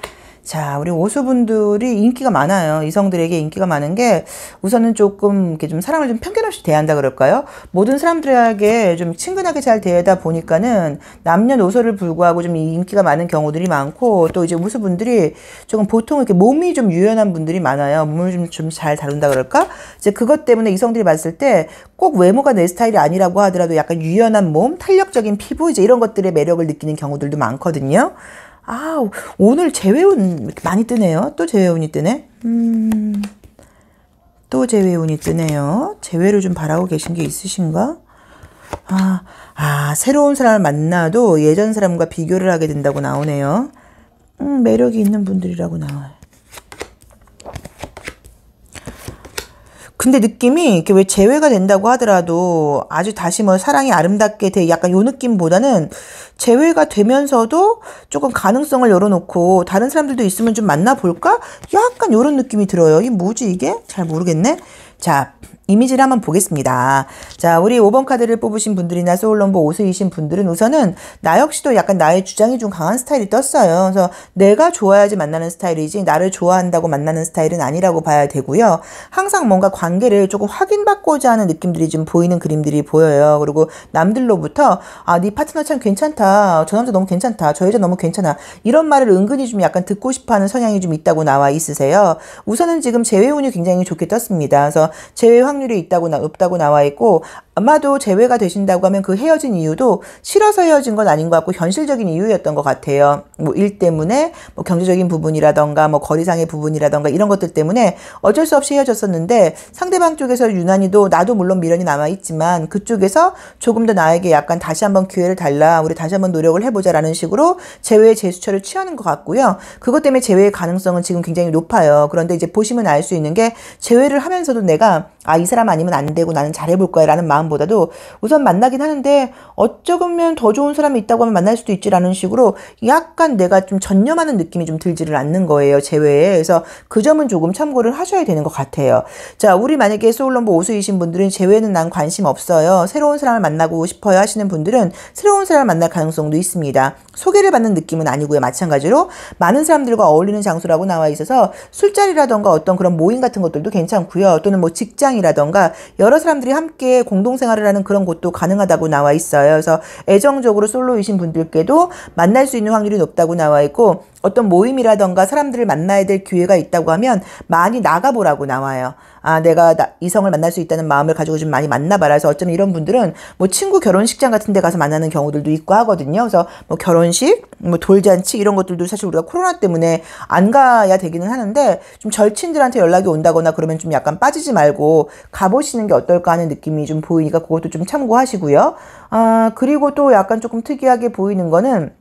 자, 우리 오수분들이 인기가 많아요. 이성들에게 인기가 많은 게 우선은 조금 이렇게 좀 사람을 좀 편견 없이 대한다 그럴까요? 모든 사람들에게 좀 친근하게 잘 대하다 보니까는 남녀노소를 불구하고 좀 인기가 많은 경우들이 많고, 또 이제 오수분들이 조금 보통 이렇게 몸이 좀 유연한 분들이 많아요. 몸을 좀 잘 다룬다 그럴까? 이제 그것 때문에 이성들이 봤을 때 꼭 외모가 내 스타일이 아니라고 하더라도 약간 유연한 몸, 탄력적인 피부, 이제 이런 것들의 매력을 느끼는 경우들도 많거든요. 오늘 재회운 많이 뜨네요. 또 재회운이 뜨네. 또 재회운이 뜨네요. 재회를 좀 바라고 계신 게 있으신가? 새로운 사람을 만나도 예전 사람과 비교를 하게 된다고 나오네요. 매력이 있는 분들이라고 나와요. 근데 느낌이 이렇게 왜 재회가 된다고 하더라도 아주 다시 뭐 사랑이 아름답게 돼, 약간 요 느낌보다는 재회가 되면서도 조금 가능성을 열어놓고 다른 사람들도 있으면 좀 만나볼까? 약간 요런 느낌이 들어요. 이게 뭐지 이게? 잘 모르겠네. 자, 이미지를 한번 보겠습니다. 자, 우리 5번 카드를 뽑으신 분들이나 소울넘버 5수이신 분들은 우선은 나 역시도 약간 나의 주장이 좀 강한 스타일이 떴어요. 그래서 내가 좋아야지 만나는 스타일이지 나를 좋아한다고 만나는 스타일은 아니라고 봐야 되고요. 항상 뭔가 관계를 조금 확인받고자 하는 느낌들이 좀 보이는 그림들이 보여요. 그리고 남들로부터 네 파트너 참 괜찮다. 저 남자 너무 괜찮다. 저 여자 너무 괜찮아. 이런 말을 은근히 좀 약간 듣고 싶어하는 성향이 좀 있다고 나와 있으세요. 우선은 지금 재회운이 굉장히 좋게 떴습니다. 그래서 재회 확률이 없다고 나와 있고, 아마도 재회가 되신다고 하면 그 헤어진 이유도 싫어서 헤어진 건 아닌 것 같고 현실적인 이유였던 것 같아요. 뭐 일 때문에, 뭐 경제적인 부분이라던가, 뭐 거리상의 부분이라던가 이런 것들 때문에 어쩔 수 없이 헤어졌었는데, 상대방 쪽에서 유난히도 나도 물론 미련이 남아있지만 그쪽에서 조금 더 나에게 약간 다시 한번 기회를 달라, 우리 다시 한번 노력을 해보자라는 식으로 재회의 제스처를 취하는 것 같고요. 그것 때문에 재회의 가능성은 지금 굉장히 높아요. 그런데 이제 보시면 알 수 있는 게, 재회를 하면서도 내가 이 사람 아니면 안 되고 나는 잘해볼 거야 라는 마음보다도 우선 만나긴 하는데 어쩌면 더 좋은 사람이 있다고 하면 만날 수도 있지라는 식으로 약간 내가 좀 전념하는 느낌이 좀 들지를 않는 거예요, 재회에. 그래서 그 점은 조금 참고를 하셔야 되는 것 같아요. 자, 우리 만약에 소울넘버 5수이신 분들은 재회는 난 관심 없어요, 새로운 사람을 만나고 싶어요 하시는 분들은 새로운 사람을 만날 가능성도 있습니다. 소개를 받는 느낌은 아니고요. 마찬가지로 많은 사람들과 어울리는 장소라고 나와 있어서 술자리라던가 어떤 그런 모임 같은 것들도 괜찮고요. 또는 뭐 직장이라던가 여러 사람들이 함께 공동생활을 하는 그런 곳도 가능하다고 나와 있어요. 그래서 애정적으로 솔로이신 분들께도 만날 수 있는 확률이 높다고 나와 있고, 어떤 모임이라던가 사람들을 만나야 될 기회가 있다고 하면 많이 나가보라고 나와요. 내가 이성을 만날 수 있다는 마음을 가지고 좀 많이 만나봐라. 그래서 어쩌면 이런 분들은 뭐 친구 결혼식장 같은 데 가서 만나는 경우들도 있고 하거든요. 그래서 뭐 결혼식, 뭐 돌잔치 이런 것들도 사실 우리가 코로나 때문에 안 가야 되기는 하는데, 좀 절친들한테 연락이 온다거나 그러면 좀 약간 빠지지 말고 가보시는 게 어떨까 하는 느낌이 좀 보이니까 그것도 좀 참고하시고요. 그리고 또 약간 조금 특이하게 보이는 거는,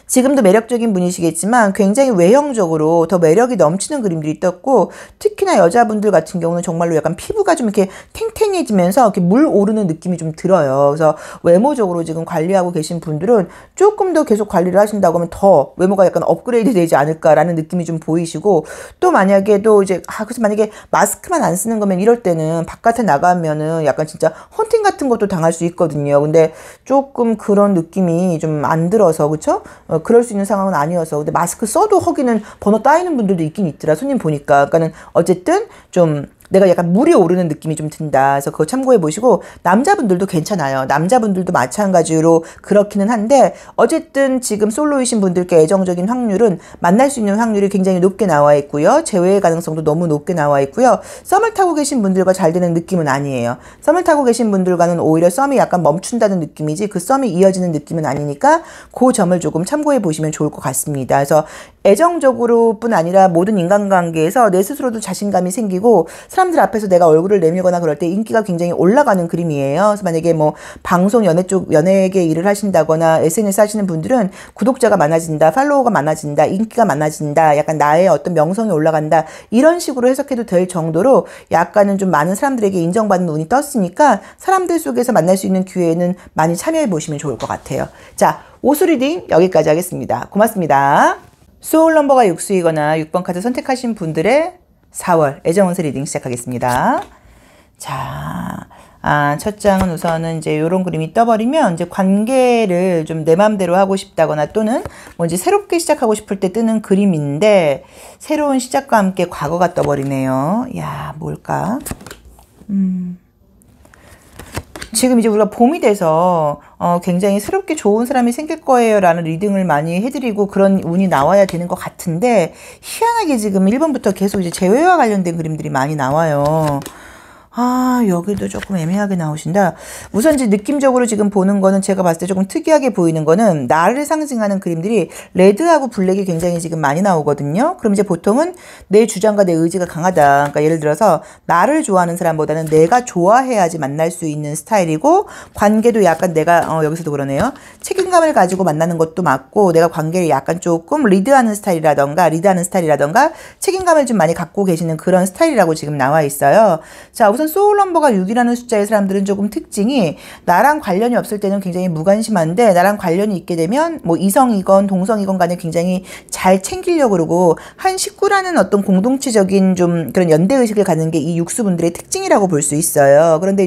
지금도 매력적인 분이시겠지만 굉장히 외형적으로 더 매력이 넘치는 그림들이 떴고, 특히나 여자분들 같은 경우는 정말로 약간 피부가 좀 이렇게 탱탱해지면서 이렇게 물 오르는 느낌이 좀 들어요. 그래서 외모적으로 지금 관리하고 계신 분들은 조금 더 계속 관리를 하신다고 하면 더 외모가 약간 업그레이드 되지 않을까라는 느낌이 좀 보이시고, 또 만약에 또 이제 그래서 만약에 마스크만 안 쓰는 거면 이럴 때는 바깥에 나가면은 약간 진짜 헌팅 같은 것도 당할 수 있거든요. 근데 조금 그런 느낌이 좀 안 들어서, 그쵸? 그럴 수 있는 상황은 아니어서. 근데 마스크 써도 허기는 번호 따이는 분들도 있긴 있더라, 손님 보니까. 그러니까는 어쨌든 좀 내가 약간 물이 오르는 느낌이 좀 든다. 그래서 그거 참고해 보시고, 남자분들도 괜찮아요. 남자분들도 마찬가지로 그렇기는 한데, 어쨌든 지금 솔로이신 분들께 애정적인 확률은, 만날 수 있는 확률이 굉장히 높게 나와 있고요. 재회의 가능성도 너무 높게 나와 있고요. 썸을 타고 계신 분들과 잘 되는 느낌은 아니에요. 썸을 타고 계신 분들과는 오히려 썸이 약간 멈춘다는 느낌이지, 그 썸이 이어지는 느낌은 아니니까 그 점을 조금 참고해 보시면 좋을 것 같습니다. 그래서 애정적으로 뿐 아니라 모든 인간관계에서 내 스스로도 자신감이 생기고, 사람들 앞에서 내가 얼굴을 내밀거나 그럴 때 인기가 굉장히 올라가는 그림이에요. 그래서 만약에 뭐 방송 연예 쪽 연예계 일을 하신다거나 SNS 하시는 분들은 구독자가 많아진다, 팔로워가 많아진다, 인기가 많아진다, 약간 나의 어떤 명성이 올라간다, 이런 식으로 해석해도 될 정도로 약간은 좀 많은 사람들에게 인정받는 운이 떴으니까 사람들 속에서 만날 수 있는 기회에는 많이 참여해 보시면 좋을 것 같아요. 자, 오수 리딩 여기까지 하겠습니다. 고맙습니다. 소울 넘버가 6수이거나 6번 카드 선택하신 분들의 4월 애정운세 리딩 시작하겠습니다. 자, 첫 장은 우선은 이제 요런 그림이 떠버리면 이제 관계를 좀 내 맘대로 하고 싶다거나 또는 뭐 이제 새롭게 시작하고 싶을 때 뜨는 그림인데, 새로운 시작과 함께 과거가 떠버리네요. 야, 뭘까? 지금 이제 우리가 봄이 돼서 굉장히 새롭게 좋은 사람이 생길 거예요 라는 리딩을 많이 해드리고 그런 운이 나와야 되는 것 같은데, 희한하게 지금 1번부터 계속 이제 재회와 관련된 그림들이 많이 나와요. 여기도 조금 애매하게 나오신다. 우선 이제 느낌적으로 지금 보는 거는 제가 봤을 때 조금 특이하게 보이는 거는, 나를 상징하는 그림들이 레드하고 블랙이 굉장히 지금 많이 나오거든요. 그럼 이제 보통은 내 주장과 내 의지가 강하다. 그러니까 예를 들어서 나를 좋아하는 사람보다는 내가 좋아해야지 만날 수 있는 스타일이고, 관계도 약간 내가 여기서도 그러네요. 책임감을 가지고 만나는 것도 맞고, 내가 관계를 약간 조금 리드하는 스타일이라던가 책임감을 좀 많이 갖고 계시는 그런 스타일이라고 지금 나와 있어요. 자, 우선 소울 넘버가 6이라는 숫자의 사람들은 조금 특징이, 나랑 관련이 없을 때는 굉장히 무관심한데 나랑 관련이 있게 되면 뭐 이성이건 동성이건 간에 굉장히 잘 챙기려고 그러고, 한 식구라는 어떤 공동체적인 좀 그런 연대의식을 갖는 게 이 육수분들의 특징이라고 볼 수 있어요. 그런데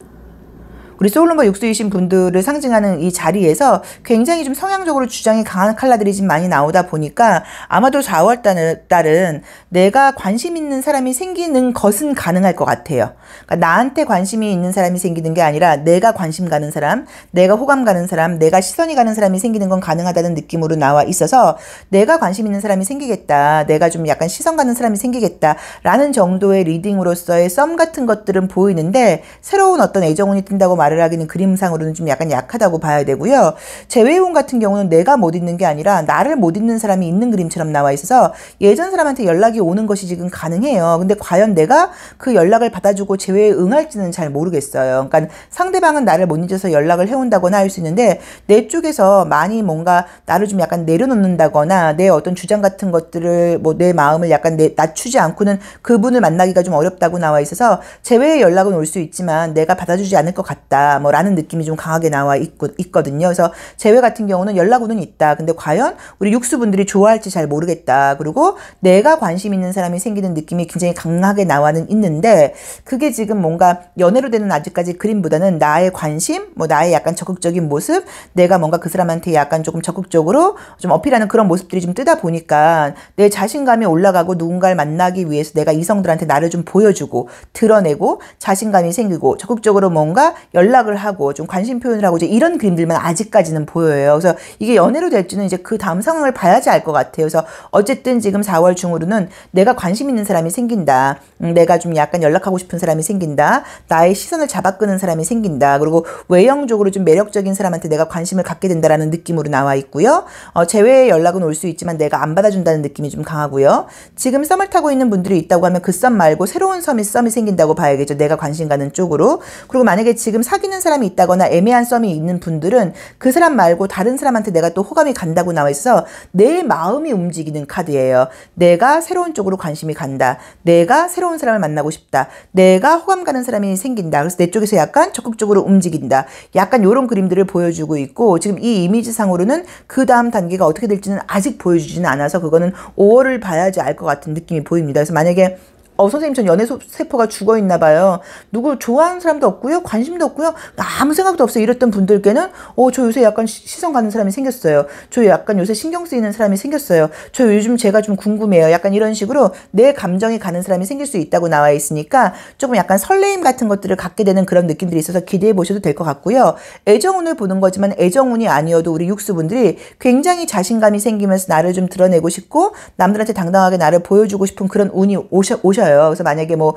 우리 소울넘버 6수이신 분들을 상징하는 이 자리에서 굉장히 좀 성향적으로 주장이 강한 컬러들이 좀 많이 나오다 보니까, 아마도 4월 달은 내가 관심 있는 사람이 생기는 것은 가능할 것 같아요. 그러니까 나한테 관심이 있는 사람이 생기는 게 아니라 내가 관심 가는 사람, 내가 호감 가는 사람, 내가 시선이 가는 사람이 생기는 건 가능하다는 느낌으로 나와 있어서, 내가 관심 있는 사람이 생기겠다, 내가 좀 약간 시선 가는 사람이 생기겠다 라는 정도의 리딩으로서의 썸 같은 것들은 보이는데, 새로운 어떤 애정운이 뜬다고 말을 하기는 그림상으로는 좀 약간 약하다고 봐야 되고요. 재회운 같은 경우는 내가 못 있는 게 아니라 나를 못 있는 사람이 있는 그림처럼 나와 있어서 예전 사람한테 연락이 오는 것이 지금 가능해요. 근데 과연 내가 그 연락을 받아주고 재회에 응할지는 잘 모르겠어요. 그러니까 상대방은 나를 못 잊어서 연락을 해온다거나 할 수 있는데, 내 쪽에서 많이 뭔가 나를 좀 약간 내려놓는다거나 내 어떤 주장 같은 것들을 뭐 내 마음을 약간 낮추지 않고는 그분을 만나기가 좀 어렵다고 나와 있어서, 재회의 연락은 올 수 있지만 내가 받아주지 않을 것 같다 뭐 라는 느낌이 좀 강하게 나와 있거든요. 그래서 재회 같은 경우는 연락 오는 있다. 근데 과연 우리 육수분들이 좋아할지 잘 모르겠다. 그리고 내가 관심 있는 사람이 생기는 느낌이 굉장히 강하게 나와는 있는데, 그게 지금 뭔가 연애로 되는 아직까지 그림보다는 나의 관심, 뭐 나의 약간 적극적인 모습, 내가 뭔가 그 사람한테 약간 조금 적극적으로 좀 어필하는 그런 모습들이 좀 뜨다 보니까 내 자신감이 올라가고, 누군가를 만나기 위해서 내가 이성들한테 나를 좀 보여주고 드러내고 자신감이 생기고 적극적으로 뭔가 연락을 하고 좀 관심 표현을 하고, 이제 이런 그림들만 아직까지는 보여요. 그래서 이게 연애로 될지는 이제 그 다음 상황을 봐야지 알 것 같아요. 그래서 어쨌든 지금 4월 중으로는 내가 관심 있는 사람이 생긴다. 내가 좀 약간 연락하고 싶은 사람이 생긴다. 나의 시선을 잡아끄는 사람이 생긴다. 그리고 외형적으로 좀 매력적인 사람한테 내가 관심을 갖게 된다라는 느낌으로 나와 있고요. 재회의 연락은 올 수 있지만 내가 안 받아준다는 느낌이 좀 강하고요. 지금 썸을 타고 있는 분들이 있다고 하면 그 썸 말고 새로운 썸이 생긴다고 봐야겠죠. 내가 관심 가는 쪽으로. 그리고 만약에 지금 사귀는 사람이 있다거나 애매한 썸이 있는 분들은 그 사람 말고 다른 사람한테 내가 또 호감이 간다고 나와 있어서 내 마음이 움직이는 카드예요. 내가 새로운 쪽으로 관심이 간다. 내가 새로운 사람을 만나고 싶다. 내가 호감 가는 사람이 생긴다. 그래서 내 쪽에서 약간 적극적으로 움직인다. 약간 이런 그림들을 보여주고 있고, 지금 이 이미지상으로는 그 다음 단계가 어떻게 될지는 아직 보여주지는 않아서 그거는 5월을 봐야지 알 것 같은 느낌이 보입니다. 그래서 만약에 선생님 전 연애 세포가 죽어 있나 봐요. 누구 좋아하는 사람도 없고요. 관심도 없고요. 아무 생각도 없어요. 이랬던 분들께는 저 요새 약간 시선 가는 사람이 생겼어요. 저 약간 요새 신경 쓰이는 사람이 생겼어요. 저 요즘 제가 좀 궁금해요. 약간 이런 식으로 내 감정이 가는 사람이 생길 수 있다고 나와 있으니까 조금 약간 설레임 같은 것들을 갖게 되는 그런 느낌들이 있어서 기대해 보셔도 될 것 같고요. 애정운을 보는 거지만 애정운이 아니어도 우리 육수분들이 굉장히 자신감이 생기면서 나를 좀 드러내고 싶고 남들한테 당당하게 나를 보여주고 싶은 그런 운이 오셔요. 그래서 만약에 뭐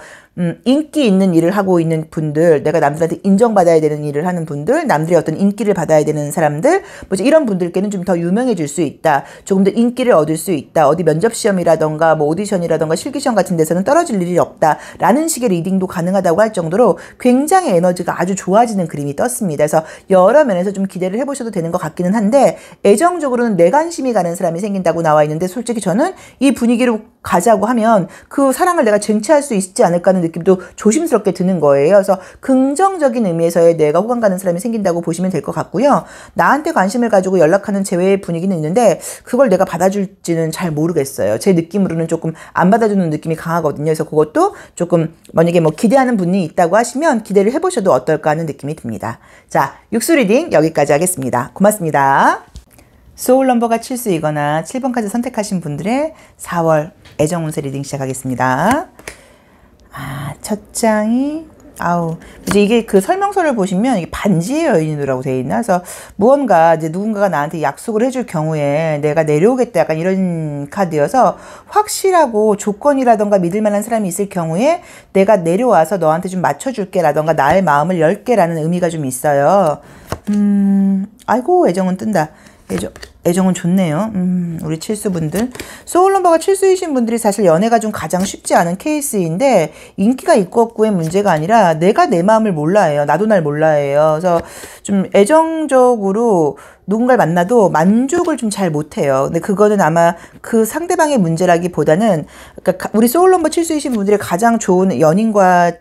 인기 있는 일을 하고 있는 분들, 내가 남들한테 인정받아야 되는 일을 하는 분들, 남들의 어떤 인기를 받아야 되는 사람들, 뭐 이런 분들께는 좀 더 유명해질 수 있다. 조금 더 인기를 얻을 수 있다. 어디 면접 시험이라던가 뭐 오디션이라던가 실기시험 같은 데서는 떨어질 일이 없다. 라는 식의 리딩도 가능하다고 할 정도로 굉장히 에너지가 아주 좋아지는 그림이 떴습니다. 그래서 여러 면에서 좀 기대를 해보셔도 되는 것 같기는 한데 애정적으로는 내관심이 가는 사람이 생긴다고 나와 있는데 솔직히 저는 이 분위기로 가자고 하면 그 사랑을 내가 쟁취할 수 있지 않을까 하는 느낌도 조심스럽게 드는 거예요. 그래서 긍정적인 의미에서의 내가 호감 가는 사람이 생긴다고 보시면 될 것 같고요. 나한테 관심을 가지고 연락하는 제외의 분위기는 있는데 그걸 내가 받아줄지는 잘 모르겠어요. 제 느낌으로는 조금 안 받아주는 느낌이 강하거든요. 그래서 그것도 조금 만약에 뭐 기대하는 분이 있다고 하시면 기대를 해보셔도 어떨까 하는 느낌이 듭니다. 자, 육수 리딩 여기까지 하겠습니다. 고맙습니다. 소울 넘버가 7수이거나 7번까지 선택하신 분들의 4월 애정운세 리딩 시작하겠습니다. 첫 장이 이제 이게 그 설명서를 보시면 이게 반지의 여인이라고 되어 있나? 그래서 무언가 이제 누군가가 나한테 약속을 해줄 경우에 내가 내려오겠다 약간 이런 카드여서 확실하고 조건이라던가 믿을 만한 사람이 있을 경우에 내가 내려와서 너한테 좀 맞춰줄게 라던가 나의 마음을 열게 라는 의미가 좀 있어요. 아이고 애정은 뜬다. 애정은 좋네요. 우리 칠수분들. 소울 넘버가 칠수이신 분들이 사실 연애가 좀 가장 쉽지 않은 케이스인데 인기가 있고 없고의 문제가 아니라 내가 내 마음을 몰라해요. 나도 날 몰라해요. 그래서 좀 애정적으로 누군가를 만나도 만족을 좀 잘 못해요. 근데 그거는 아마 그 상대방의 문제라기보다는 그러니까 우리 소울 넘버 칠수이신 분들의 가장 좋은 연인과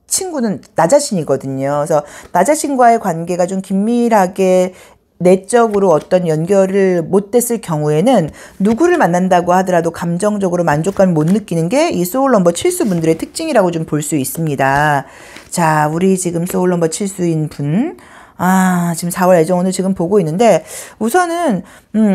친구는 나 자신이거든요. 그래서 나 자신과의 관계가 좀 긴밀하게 내적으로 어떤 연결을 못 됐을 경우에는 누구를 만난다고 하더라도 감정적으로 만족감을 못 느끼는 게 이 소울 넘버 7수 분들의 특징이라고 좀 볼 수 있습니다. 자, 우리 지금 소울 넘버 7수인 분. 지금 4월 애정운을 지금 보고 있는데 우선은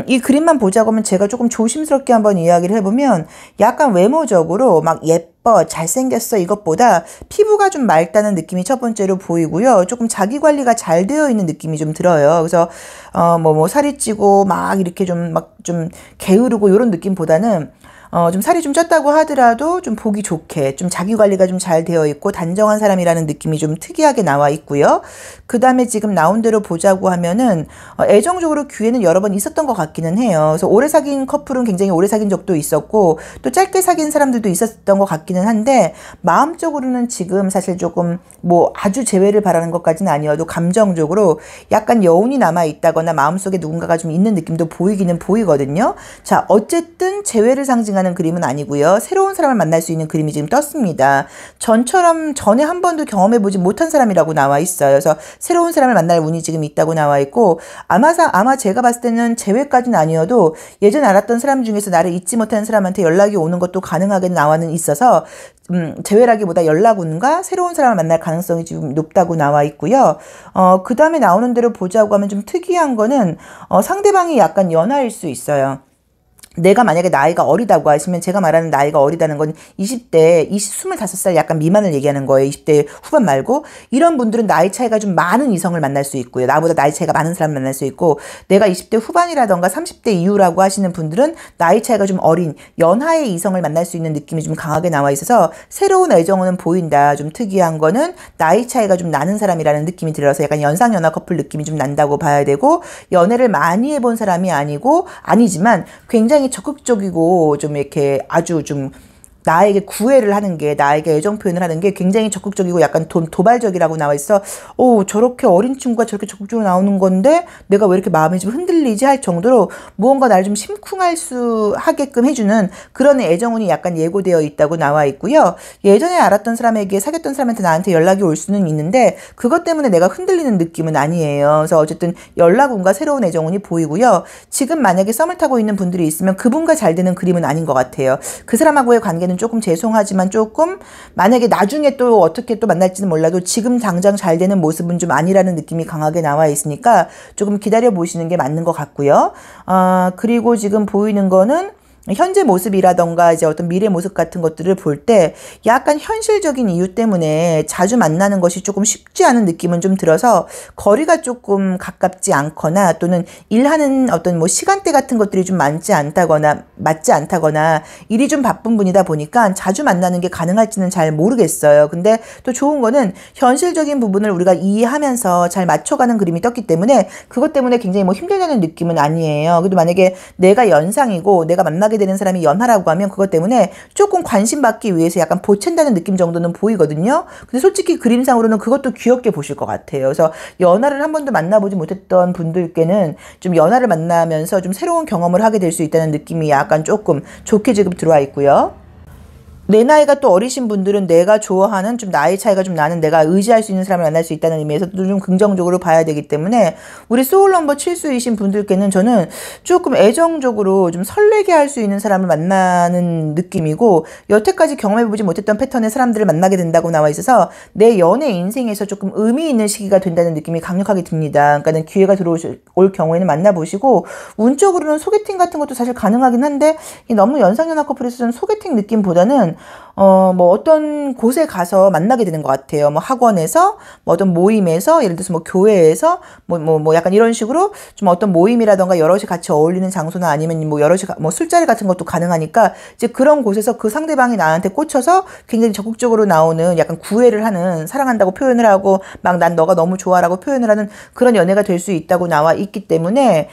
이 그림만 보자고 하면 제가 조금 조심스럽게 한번 이야기를 해보면 약간 외모적으로 막 예뻐 잘생겼어 이것보다 피부가 좀 맑다는 느낌이 첫 번째로 보이고요. 조금 자기 관리가 잘 되어 있는 느낌이 좀 들어요. 그래서 뭐 살이 찌고 막 이렇게 좀 게으르고 이런 느낌보다는 좀 살이 좀 쪘다고 하더라도 좀 보기 좋게 좀 자기 관리가 좀 잘 되어 있고 단정한 사람이라는 느낌이 좀 특이하게 나와 있고요. 그 다음에 지금 나온 대로 보자고 하면은 애정적으로 기회는 여러 번 있었던 것 같기는 해요. 그래서 오래 사귄 커플은 굉장히 오래 사귄 적도 있었고 또 짧게 사귄 사람들도 있었던 것 같기는 한데 마음적으로는 지금 사실 조금 뭐 아주 재회를 바라는 것까지는 아니어도 감정적으로 약간 여운이 남아 있다거나 마음속에 누군가가 좀 있는 느낌도 보이기는 보이거든요. 자, 어쨌든 재회를 상징하는 그림은 아니고요. 새로운 사람을 만날 수 있는 그림이 지금 떴습니다. 전처럼 전에 한 번도 경험해보지 못한 사람이라고 나와 있어요. 그래서 새로운 사람을 만날 운이 지금 있다고 나와 있고 아마 제가 봤을 때는 재회까지는 아니어도 예전에 알았던 사람 중에서 나를 잊지 못하는 사람한테 연락이 오는 것도 가능하게 나와는 있어서 재회라기보다 연락운과 새로운 사람을 만날 가능성이 지금 높다고 나와 있고요. 그 다음에 나오는 대로 보자고 하면 좀 특이한 거는 상대방이 약간 연하일 수 있어요. 내가 만약에 나이가 어리다고 하시면 제가 말하는 나이가 어리다는 건 20대, 25살 약간 미만을 얘기하는 거예요. 20대 후반 말고. 이런 분들은 나이 차이가 좀 많은 이성을 만날 수 있고요. 나보다 나이 차이가 많은 사람을 만날 수 있고 내가 20대 후반이라던가 30대 이후라고 하시는 분들은 나이 차이가 좀 어린 연하의 이성을 만날 수 있는 느낌이 좀 강하게 나와 있어서 새로운 애정은 보인다. 좀 특이한 거는 나이 차이가 좀 나는 사람이라는 느낌이 들어서 약간 연상연하 커플 느낌이 좀 난다고 봐야 되고 연애를 많이 해본 사람이 아니지만 굉장히 적극적이고 좀 이렇게 아주 좀 나에게 구애를 하는 게 나에게 애정 표현을 하는 게 굉장히 적극적이고 약간 도발적이라고 나와 있어. 저렇게 어린 친구가 저렇게 적극적으로 나오는 건데 내가 왜 이렇게 마음이 좀 흔들리지 할 정도로 무언가 나를 좀 심쿵할 수 하게끔 해주는 그런 애정운이 약간 예고되어 있다고 나와 있고요. 예전에 알았던 사람에게 사귀었던 사람한테 나한테 연락이 올 수는 있는데 그것 때문에 내가 흔들리는 느낌은 아니에요. 그래서 어쨌든 연락운과 새로운 애정운이 보이고요. 지금 만약에 썸을 타고 있는 분들이 있으면 그분과 잘 되는 그림은 아닌 것 같아요. 그 사람하고의 관계는 말씀드리기는 조금 죄송하지만 조금 만약에 나중에 또 어떻게 또 만날지는 몰라도 지금 당장 잘 되는 모습은 좀 아니라는 느낌이 강하게 나와 있으니까 조금 기다려 보시는 게 맞는 것 같고요. 그리고 지금 보이는 거는 현재 모습이라던가 이제 어떤 미래 모습 같은 것들을 볼 때 약간 현실적인 이유 때문에 자주 만나는 것이 조금 쉽지 않은 느낌은 좀 들어서 거리가 조금 가깝지 않거나 또는 일하는 어떤 뭐 시간대 같은 것들이 좀 맞지 않다거나 일이 좀 바쁜 분이다 보니까 자주 만나는 게 가능할지는 잘 모르겠어요. 근데 또 좋은 거는 현실적인 부분을 우리가 이해하면서 잘 맞춰가는 그림이 떴기 때문에 그것 때문에 굉장히 뭐 힘들다는 느낌은 아니에요. 그래도 만약에 내가 연상이고 내가 만나게 되는 사람이 연하라고 하면 그것 때문에 조금 관심 받기 위해서 약간 보챈다는 느낌 정도는 보이거든요. 근데 솔직히 그림상으로는 그것도 귀엽게 보실 것 같아요. 그래서 연하를 한 번도 만나보지 못했던 분들께는 좀 연하를 만나면서 좀 새로운 경험을 하게 될 수 있다는 느낌이 약간 조금 좋게 지금 들어와 있고요. 내 나이가 또 어리신 분들은 내가 좋아하는 좀 나이 차이가 좀 나는 내가 의지할 수 있는 사람을 만날 수 있다는 의미에서 또 좀 긍정적으로 봐야 되기 때문에 우리 소울 넘버 7수이신 분들께는 저는 조금 애정적으로 좀 설레게 할 수 있는 사람을 만나는 느낌이고 여태까지 경험해보지 못했던 패턴의 사람들을 만나게 된다고 나와 있어서 내 연애 인생에서 조금 의미 있는 시기가 된다는 느낌이 강력하게 듭니다. 그러니까는 기회가 들어올 경우에는 만나보시고 운적으로는 소개팅 같은 것도 사실 가능하긴 한데 너무 연상연하 커플에서 는 소개팅 느낌보다는 뭐 어떤 곳에 가서 만나게 되는 것 같아요. 뭐 학원에서, 뭐 어떤 모임에서, 예를 들어서 뭐 교회에서, 뭐 약간 이런 식으로 좀 어떤 모임이라던가 여럿이 같이 어울리는 장소나 아니면 뭐 여럿이 뭐 술자리 같은 것도 가능하니까 이제 그런 곳에서 그 상대방이 나한테 꽂혀서 굉장히 적극적으로 나오는 약간 구애를 하는 사랑한다고 표현을 하고 막 난 너가 너무 좋아라고 표현을 하는 그런 연애가 될 수 있다고 나와 있기 때문에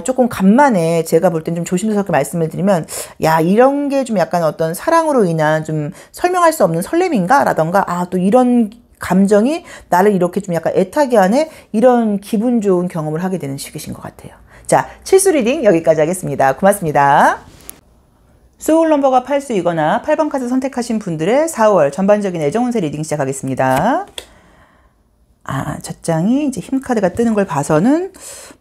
조금 간만에 제가 볼 땐 좀 조심스럽게 말씀을 드리면 야, 이런 게 좀 약간 어떤 사랑으로 인한 좀 설명할 수 없는 설렘인가? 라던가, 또 이런 감정이 나를 이렇게 좀 약간 애타게 하네? 이런 기분 좋은 경험을 하게 되는 시기신 것 같아요. 자, 7수 리딩 여기까지 하겠습니다. 고맙습니다. 소울 넘버가 8수이거나 8번 카드 선택하신 분들의 4월 전반적인 애정 운세 리딩 시작하겠습니다. 첫 장이 이제 힘 카드가 뜨는 걸 봐서는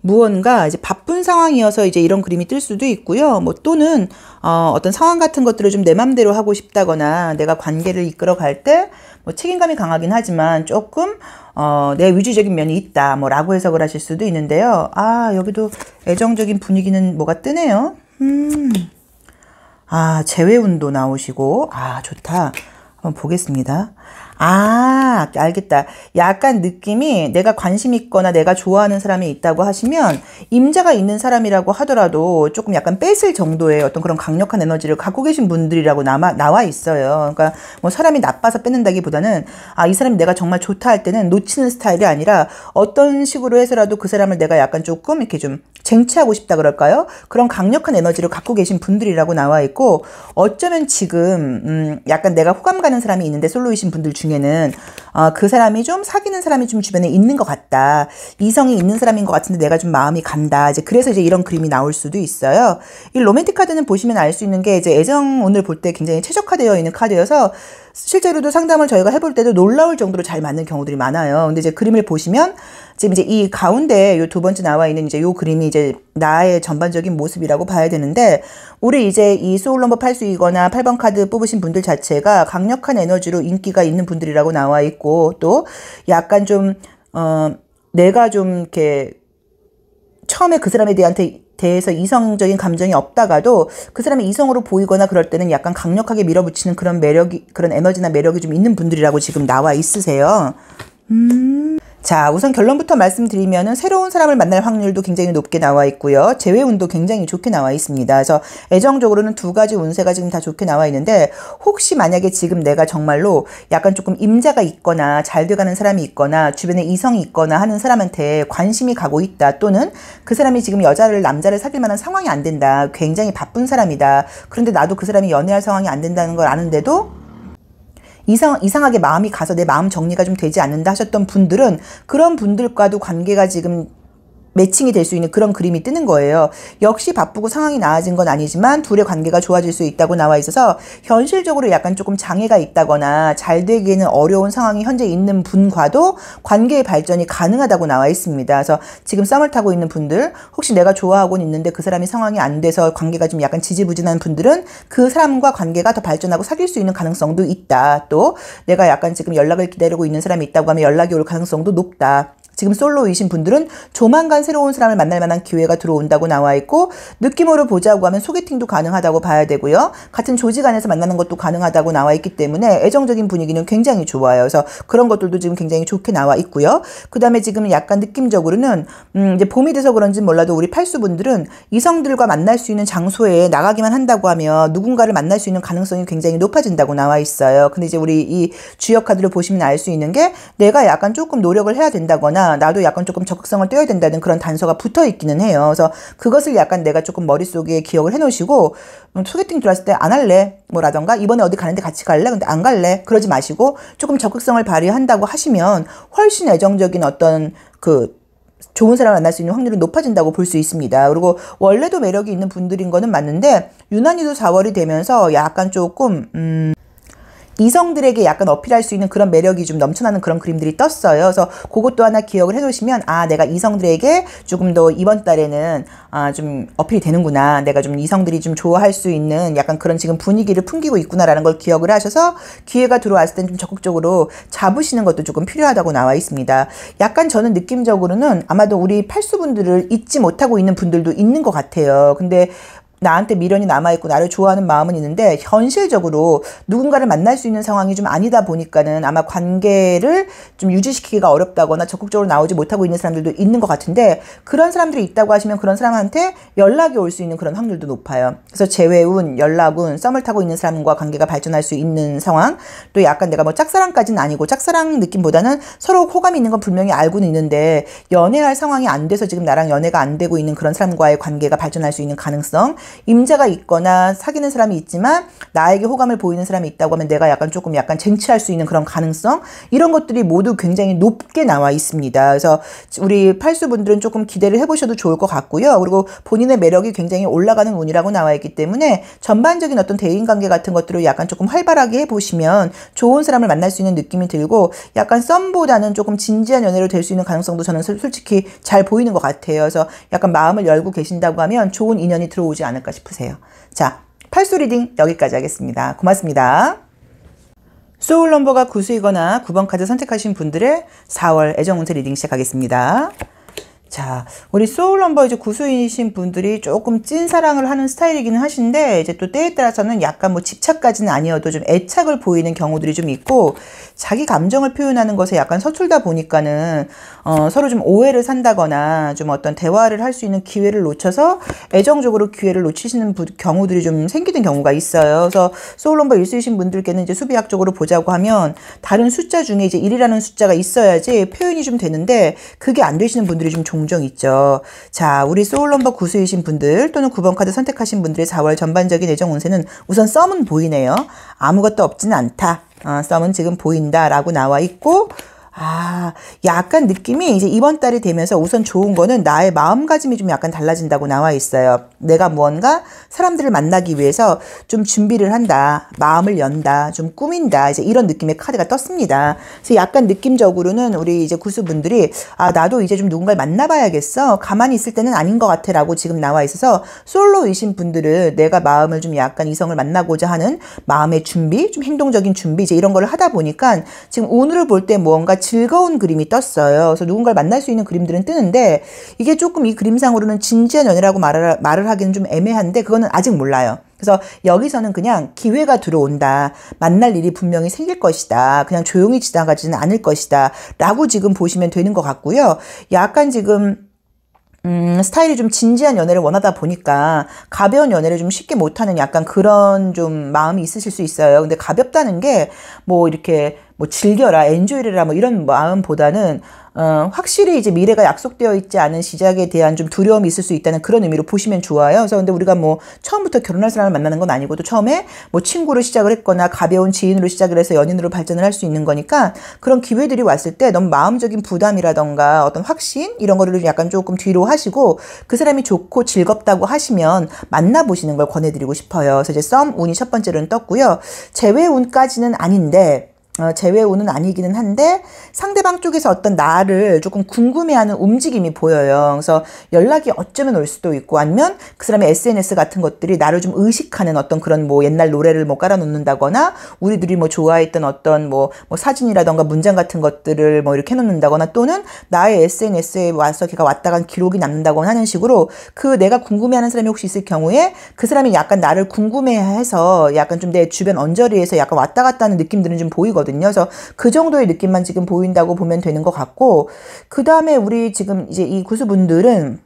무언가 이제 바쁜 상황이어서 이제 이런 그림이 뜰 수도 있고요. 뭐 또는 어떤 상황 같은 것들을 좀 내 맘대로 하고 싶다거나 내가 관계를 이끌어 갈 때 뭐 책임감이 강하긴 하지만 조금 내 위주적인 면이 있다 뭐 라고 해석을 하실 수도 있는데요. 여기도 애정적인 분위기는 뭐가 뜨네요. 재회운도 나오시고 좋다. 한번 보겠습니다. 알겠다. 약간 느낌이 내가 관심 있거나 내가 좋아하는 사람이 있다고 하시면 임자가 있는 사람이라고 하더라도 조금 약간 뺏을 정도의 어떤 그런 강력한 에너지를 갖고 계신 분들이라고 나와 있어요. 그러니까 뭐 사람이 나빠서 뺏는다기보다는 이 사람이 내가 정말 좋다 할 때는 놓치는 스타일이 아니라 어떤 식으로 해서라도 그 사람을 내가 약간 조금 이렇게 좀 쟁취하고 싶다 그럴까요? 그런 강력한 에너지를 갖고 계신 분들이라고 나와 있고 어쩌면 지금 약간 내가 호감 가는 사람이 있는데 솔로이신 분들 중에는 그 사람이 좀 사귀는 사람이 좀 주변에 있는 것 같다. 이성이 있는 사람인 것 같은데 내가 좀 마음이 간다. 그래서 이제 이런 그림이 나올 수도 있어요. 이 로맨틱 카드는 보시면 알 수 있는 게 이제 애정운을 볼 때 굉장히 최적화되어 있는 카드여서 실제로도 상담을 저희가 해볼 때도 놀라울 정도로 잘 맞는 경우들이 많아요. 근데 이제 그림을 보시면 지금 이제 이 가운데 요 두 번째 나와 있는 이제 요 그림이 이제 나의 전반적인 모습이라고 봐야 되는데 우리 이제 이 소울 넘버 8수이거나 8번 카드 뽑으신 분들 자체가 강력한 에너지로 인기가 있는 분들이라고 나와 있고 또 약간 좀 내가 좀 이렇게 처음에 그 사람에 대해서 이성적인 감정이 없다가도 그 사람이 이성으로 보이거나 그럴 때는 약간 강력하게 밀어붙이는 그런 매력이, 그런 에너지나 매력이 좀 있는 분들이라고 지금 나와 있으세요. 자, 우선 결론부터 말씀드리면은 새로운 사람을 만날 확률도 굉장히 높게 나와 있고요. 재회운도 굉장히 좋게 나와 있습니다. 그래서 애정적으로는 두 가지 운세가 지금 다 좋게 나와 있는데 혹시 만약에 지금 내가 정말로 약간 조금 임자가 있거나 잘 돼가는 사람이 있거나 주변에 이성이 있거나 하는 사람한테 관심이 가고 있다 또는 그 사람이 지금 남자를 사귈 만한 상황이 안 된다. 굉장히 바쁜 사람이다. 그런데 나도 그 사람이 연애할 상황이 안 된다는 걸 아는데도 이상하게 마음이 가서 내 마음 정리가 좀 되지 않는다 하셨던 분들은 그런 분들과도 관계가 지금 매칭이 될 수 있는 그런 그림이 뜨는 거예요. 역시 바쁘고 상황이 나아진 건 아니지만 둘의 관계가 좋아질 수 있다고 나와 있어서 현실적으로 약간 조금 장애가 있다거나 잘 되기에는 어려운 상황이 현재 있는 분과도 관계의 발전이 가능하다고 나와 있습니다. 그래서 지금 썸을 타고 있는 분들, 혹시 내가 좋아하고는 있는데 그 사람이 상황이 안 돼서 관계가 좀 약간 지지부진한 분들은 그 사람과 관계가 더 발전하고 사귈 수 있는 가능성도 있다. 또 내가 약간 지금 연락을 기다리고 있는 사람이 있다고 하면 연락이 올 가능성도 높다. 지금 솔로이신 분들은 조만간 새로운 사람을 만날 만한 기회가 들어온다고 나와 있고, 느낌으로 보자고 하면 소개팅도 가능하다고 봐야 되고요. 같은 조직 안에서 만나는 것도 가능하다고 나와 있기 때문에 애정적인 분위기는 굉장히 좋아요. 그래서 그런 것들도 지금 굉장히 좋게 나와 있고요. 그 다음에 지금 약간 느낌적으로는 이제 봄이 돼서 그런지 몰라도 우리 팔수분들은 이성들과 만날 수 있는 장소에 나가기만 한다고 하면 누군가를 만날 수 있는 가능성이 굉장히 높아진다고 나와 있어요. 근데 이제 우리 이 주역 카드를 보시면 알 수 있는 게, 내가 약간 조금 노력을 해야 된다거나 나도 약간 조금 적극성을 떼어야 된다는 그런 단서가 붙어 있기는 해요. 그래서 그것을 약간 내가 조금 머릿속에 기억을 해 놓으시고, 소개팅 들어왔을 때 안 할래 뭐라던가 이번에 어디 가는데 같이 갈래? 근데 안 갈래? 그러지 마시고 조금 적극성을 발휘한다고 하시면 훨씬 애정적인 어떤 좋은 사람을 만날 수 있는 확률이 높아진다고 볼 수 있습니다. 그리고 원래도 매력이 있는 분들인 거는 맞는데, 유난히도 4월이 되면서 약간 조금 이성들에게 약간 어필할 수 있는 그런 매력이 좀 넘쳐나는 그런 그림들이 떴어요. 그래서 그것도 하나 기억을 해놓으시면, 아, 내가 이성들에게 조금 더 이번 달에는 좀 어필이 되는구나. 내가 좀 이성들이 좀 좋아할 수 있는 약간 그런 지금 분위기를 풍기고 있구나라는 걸 기억을 하셔서 기회가 들어왔을 땐 좀 적극적으로 잡으시는 것도 조금 필요하다고 나와 있습니다. 약간 저는 느낌적으로는 아마도 우리 팔수분들을 잊지 못하고 있는 분들도 있는 것 같아요. 근데 나한테 미련이 남아있고 나를 좋아하는 마음은 있는데, 현실적으로 누군가를 만날 수 있는 상황이 좀 아니다 보니까는 아마 관계를 좀 유지시키기가 어렵다거나 적극적으로 나오지 못하고 있는 사람들도 있는 것 같은데, 그런 사람들이 있다고 하시면 그런 사람한테 연락이 올 수 있는 그런 확률도 높아요. 그래서 재회운, 연락운, 썸을 타고 있는 사람과 관계가 발전할 수 있는 상황, 또 약간 내가 뭐 짝사랑까지는 아니고 짝사랑 느낌보다는 서로 호감이 있는 건 분명히 알고는 있는데 연애할 상황이 안 돼서 지금 나랑 연애가 안 되고 있는 그런 사람과의 관계가 발전할 수 있는 가능성, 임자가 있거나 사귀는 사람이 있지만 나에게 호감을 보이는 사람이 있다고 하면 내가 약간 조금 약간 쟁취할 수 있는 그런 가능성, 이런 것들이 모두 굉장히 높게 나와 있습니다. 그래서 우리 팔수분들은 조금 기대를 해보셔도 좋을 것 같고요. 그리고 본인의 매력이 굉장히 올라가는 운이라고 나와 있기 때문에 전반적인 어떤 대인관계 같은 것들을 약간 조금 활발하게 해보시면 좋은 사람을 만날 수 있는 느낌이 들고, 약간 썸보다는 조금 진지한 연애로 될 수 있는 가능성도 저는 솔직히 잘 보이는 것 같아요. 그래서 약간 마음을 열고 계신다고 하면 좋은 인연이 들어오지 않을까 싶으세요. 자, 팔수 리딩 여기까지 하겠습니다. 고맙습니다. 소울 넘버가 9수이거나 9번 카드 선택하신 분들의 4월 애정운세 리딩 시작하겠습니다. 자, 우리 소울 넘버 이제 9수이신 분들이 조금 찐사랑을 하는 스타일이기는 하신데, 이제 또 때에 따라서는 약간 뭐 집착까지는 아니어도 좀 애착을 보이는 경우들이 좀 있고, 자기 감정을 표현하는 것에 약간 서툴다 보니까는 서로 좀 오해를 산다거나 좀 어떤 대화를 할 수 있는 기회를 놓쳐서 애정적으로 기회를 놓치시는 경우들이 좀 생기는 경우가 있어요. 그래서 소울 넘버 1수이신 분들께는 이제 수비학적으로 보자고 하면 다른 숫자 중에 이제 1이라는 숫자가 있어야지 표현이 좀 되는데, 그게 안 되시는 분들이 좀 종종 있죠. 자, 우리 소울 넘버 9수이신 분들 또는 9번 카드 선택하신 분들의 4월 전반적인 애정 운세는 우선 썸은 보이네요. 아무것도 없지는 않다. 썸은 지금 보인다라고 나와 있고, 약간 느낌이 이제 이번 달이 되면서 우선 좋은 거는 나의 마음가짐이 좀 약간 달라진다고 나와 있어요. 내가 무언가 사람들을 만나기 위해서 좀 준비를 한다, 마음을 연다, 좀 꾸민다, 이제 이런 느낌의 카드가 떴습니다. 그래서 약간 느낌적으로는 우리 이제 구수분들이 나도 이제 좀 누군가를 만나봐야겠어, 가만히 있을 때는 아닌 것 같아 라고 지금 나와 있어서, 솔로이신 분들은 내가 마음을 좀 약간 이성을 만나고자 하는 마음의 준비, 좀 행동적인 준비, 이제 이런 거를 하다 보니까 지금 운을 볼 때 무언가 즐거운 그림이 떴어요. 그래서 누군가를 만날 수 있는 그림들은 뜨는데, 이게 조금 이 그림상으로는 진지한 연애라고 말을 하기는 좀 애매한데, 그거는 아직 몰라요. 그래서 여기서는 그냥 기회가 들어온다, 만날 일이 분명히 생길 것이다, 그냥 조용히 지나가지는 않을 것이다 라고 지금 보시면 되는 것 같고요. 약간 지금 스타일이 좀 진지한 연애를 원하다 보니까 가벼운 연애를 좀 쉽게 못하는 약간 그런 좀 마음이 있으실 수 있어요. 근데 가볍다는 게 뭐 이렇게 뭐 즐겨라, 엔조이라 뭐 이런 마음보다는 확실히 이제 미래가 약속되어 있지 않은 시작에 대한 좀 두려움이 있을 수 있다는 그런 의미로 보시면 좋아요. 그래서 근데 우리가 뭐 처음부터 결혼할 사람을 만나는 건 아니고 또 처음에 뭐 친구로 시작을 했거나 가벼운 지인으로 시작을 해서 연인으로 발전을 할 수 있는 거니까 그런 기회들이 왔을 때 너무 마음적인 부담이라던가 어떤 확신 이런 거를 약간 조금 뒤로 하시고 그 사람이 좋고 즐겁다고 하시면 만나보시는 걸 권해드리고 싶어요. 그래서 이제 썸 운이 첫 번째로는 떴고요. 재회 운까지는 아닌데 재회운은 아니기는 한데 상대방 쪽에서 어떤 나를 조금 궁금해하는 움직임이 보여요. 그래서 연락이 어쩌면 올 수도 있고 아니면 그 사람의 SNS 같은 것들이 나를 좀 의식하는 어떤 그런 뭐 옛날 노래를 뭐 깔아놓는다거나 우리들이 뭐 좋아했던 어떤 뭐 사진이라던가 문장 같은 것들을 뭐 이렇게 해놓는다거나 또는 나의 SNS에 와서 걔가 왔다 간 기록이 남는다거나 하는 식으로 그 내가 궁금해하는 사람이 혹시 있을 경우에 그 사람이 약간 나를 궁금해해서 약간 좀 내 주변 언저리에서 약간 왔다 갔다 하는 느낌들은 좀 보이거든요. 그래서 그 정도의 느낌만 지금 보인다고 보면 되는 것 같고 그 다음에 우리 지금 이제 이 구수분들은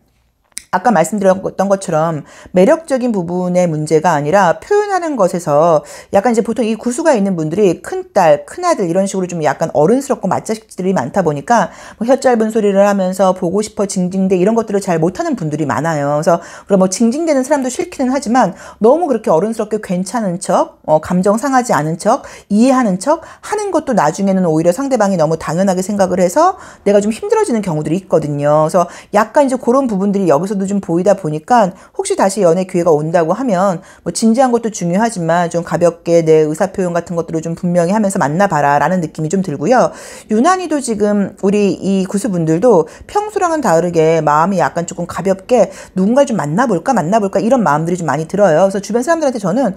아까 말씀드렸던 것처럼 매력적인 부분의 문제가 아니라 표현하는 것에서 약간 이제 보통 이 구수가 있는 분들이 큰딸, 큰아들 이런 식으로 좀 약간 어른스럽고 맏자식들이 많다 보니까 뭐 혀 짧은 소리를 하면서 보고 싶어 징징대 이런 것들을 잘 못하는 분들이 많아요. 그래서 그럼 뭐 징징대는 사람도 싫기는 하지만 너무 그렇게 어른스럽게 괜찮은 척, 감정 상하지 않은 척, 이해하는 척 하는 것도 나중에는 오히려 상대방이 너무 당연하게 생각을 해서 내가 좀 힘들어지는 경우들이 있거든요. 그래서 약간 이제 그런 부분들이 여기서 좀 보이다 보니까 혹시 다시 연애 기회가 온다고 하면 뭐 진지한 것도 중요하지만 좀 가볍게 내 의사표현 같은 것들을 좀 분명히 하면서 만나봐라 라는 느낌이 좀 들고요. 유난히도 지금 우리 이 구수분들도 평소랑은 다르게 마음이 약간 조금 가볍게 누군가를 좀 만나볼까 이런 마음들이 좀 많이 들어요. 그래서 주변 사람들한테 저는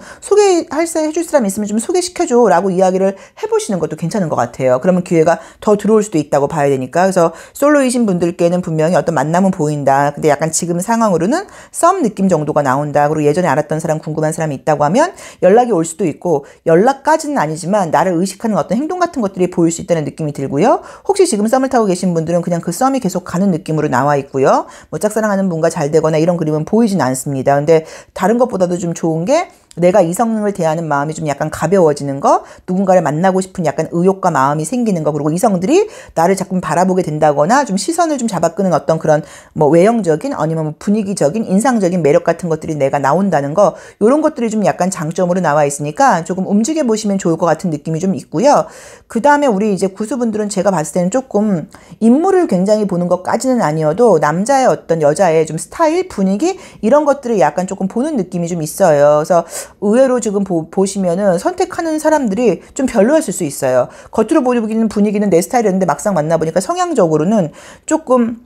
해줄 사람 있으면 좀 소개시켜줘 라고 이야기를 해보시는 것도 괜찮은 것 같아요. 그러면 기회가 더 들어올 수도 있다고 봐야 되니까. 그래서 솔로이신 분들께는 분명히 어떤 만남은 보인다. 근데 약간 지금 상황으로는 썸 느낌 정도가 나온다. 그리고 예전에 알았던 사람 궁금한 사람이 있다고 하면 연락이 올 수도 있고 연락까지는 아니지만 나를 의식하는 어떤 행동 같은 것들이 보일 수 있다는 느낌이 들고요. 혹시 지금 썸을 타고 계신 분들은 그냥 그 썸이 계속 가는 느낌으로 나와 있고요. 뭐 짝사랑하는 분과 잘 되거나 이런 그림은 보이진 않습니다. 근데 다른 것보다도 좀 좋은 게 내가 이성을 대하는 마음이 좀 약간 가벼워지는 거, 누군가를 만나고 싶은 약간 의욕과 마음이 생기는 거, 그리고 이성들이 나를 자꾸 바라보게 된다거나 좀 시선을 좀 잡아끄는 어떤 그런 뭐 외형적인 아니면 뭐 분위기적인 인상적인 매력 같은 것들이 내가 나온다는 거, 이런 것들이 좀 약간 장점으로 나와 있으니까 조금 움직여 보시면 좋을 것 같은 느낌이 좀 있고요. 그 다음에 우리 이제 구수분들은 제가 봤을 때는 조금 인물을 굉장히 보는 것까지는 아니어도 남자의 어떤 여자의 좀 스타일, 분위기 이런 것들을 약간 조금 보는 느낌이 좀 있어요. 그래서 의외로 지금 보시면은 선택하는 사람들이 좀 별로였을 수 있어요. 겉으로 보이는 분위기는 내 스타일이었는데 막상 만나보니까 성향적으로는 조금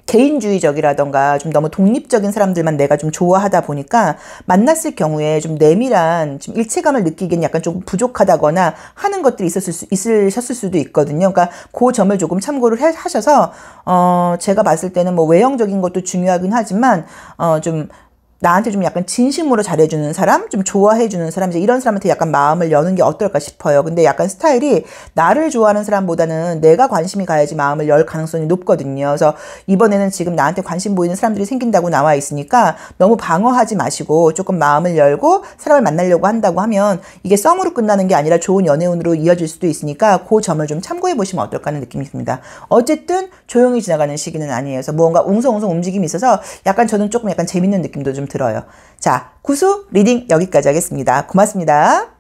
개인주의적이라던가 좀 너무 독립적인 사람들만 내가 좀 좋아하다 보니까 만났을 경우에 좀 내밀한 좀 일체감을 느끼기엔 약간 조금 부족하다거나 하는 것들이 있으셨을 수도 있거든요. 그러니까 그 점을 조금 참고를 하셔서 제가 봤을 때는 뭐 외형적인 것도 중요하긴 하지만 좀 나한테 좀 약간 진심으로 잘해주는 사람, 좀 좋아해주는 사람, 이제 이런 사람한테 약간 마음을 여는 게 어떨까 싶어요. 근데 약간 스타일이 나를 좋아하는 사람보다는 내가 관심이 가야지 마음을 열 가능성이 높거든요. 그래서 이번에는 지금 나한테 관심 보이는 사람들이 생긴다고 나와 있으니까 너무 방어하지 마시고 조금 마음을 열고 사람을 만나려고 한다고 하면 이게 썸으로 끝나는 게 아니라 좋은 연애운으로 이어질 수도 있으니까 그 점을 좀 참고해 보시면 어떨까 하는 느낌이 듭니다. 어쨌든 조용히 지나가는 시기는 아니에요. 그래서 무언가 웅성웅성 움직임이 있어서 약간 저는 조금 약간 재밌는 느낌도 좀 들어요. 자, 구수 리딩 여기까지 하겠습니다. 고맙습니다.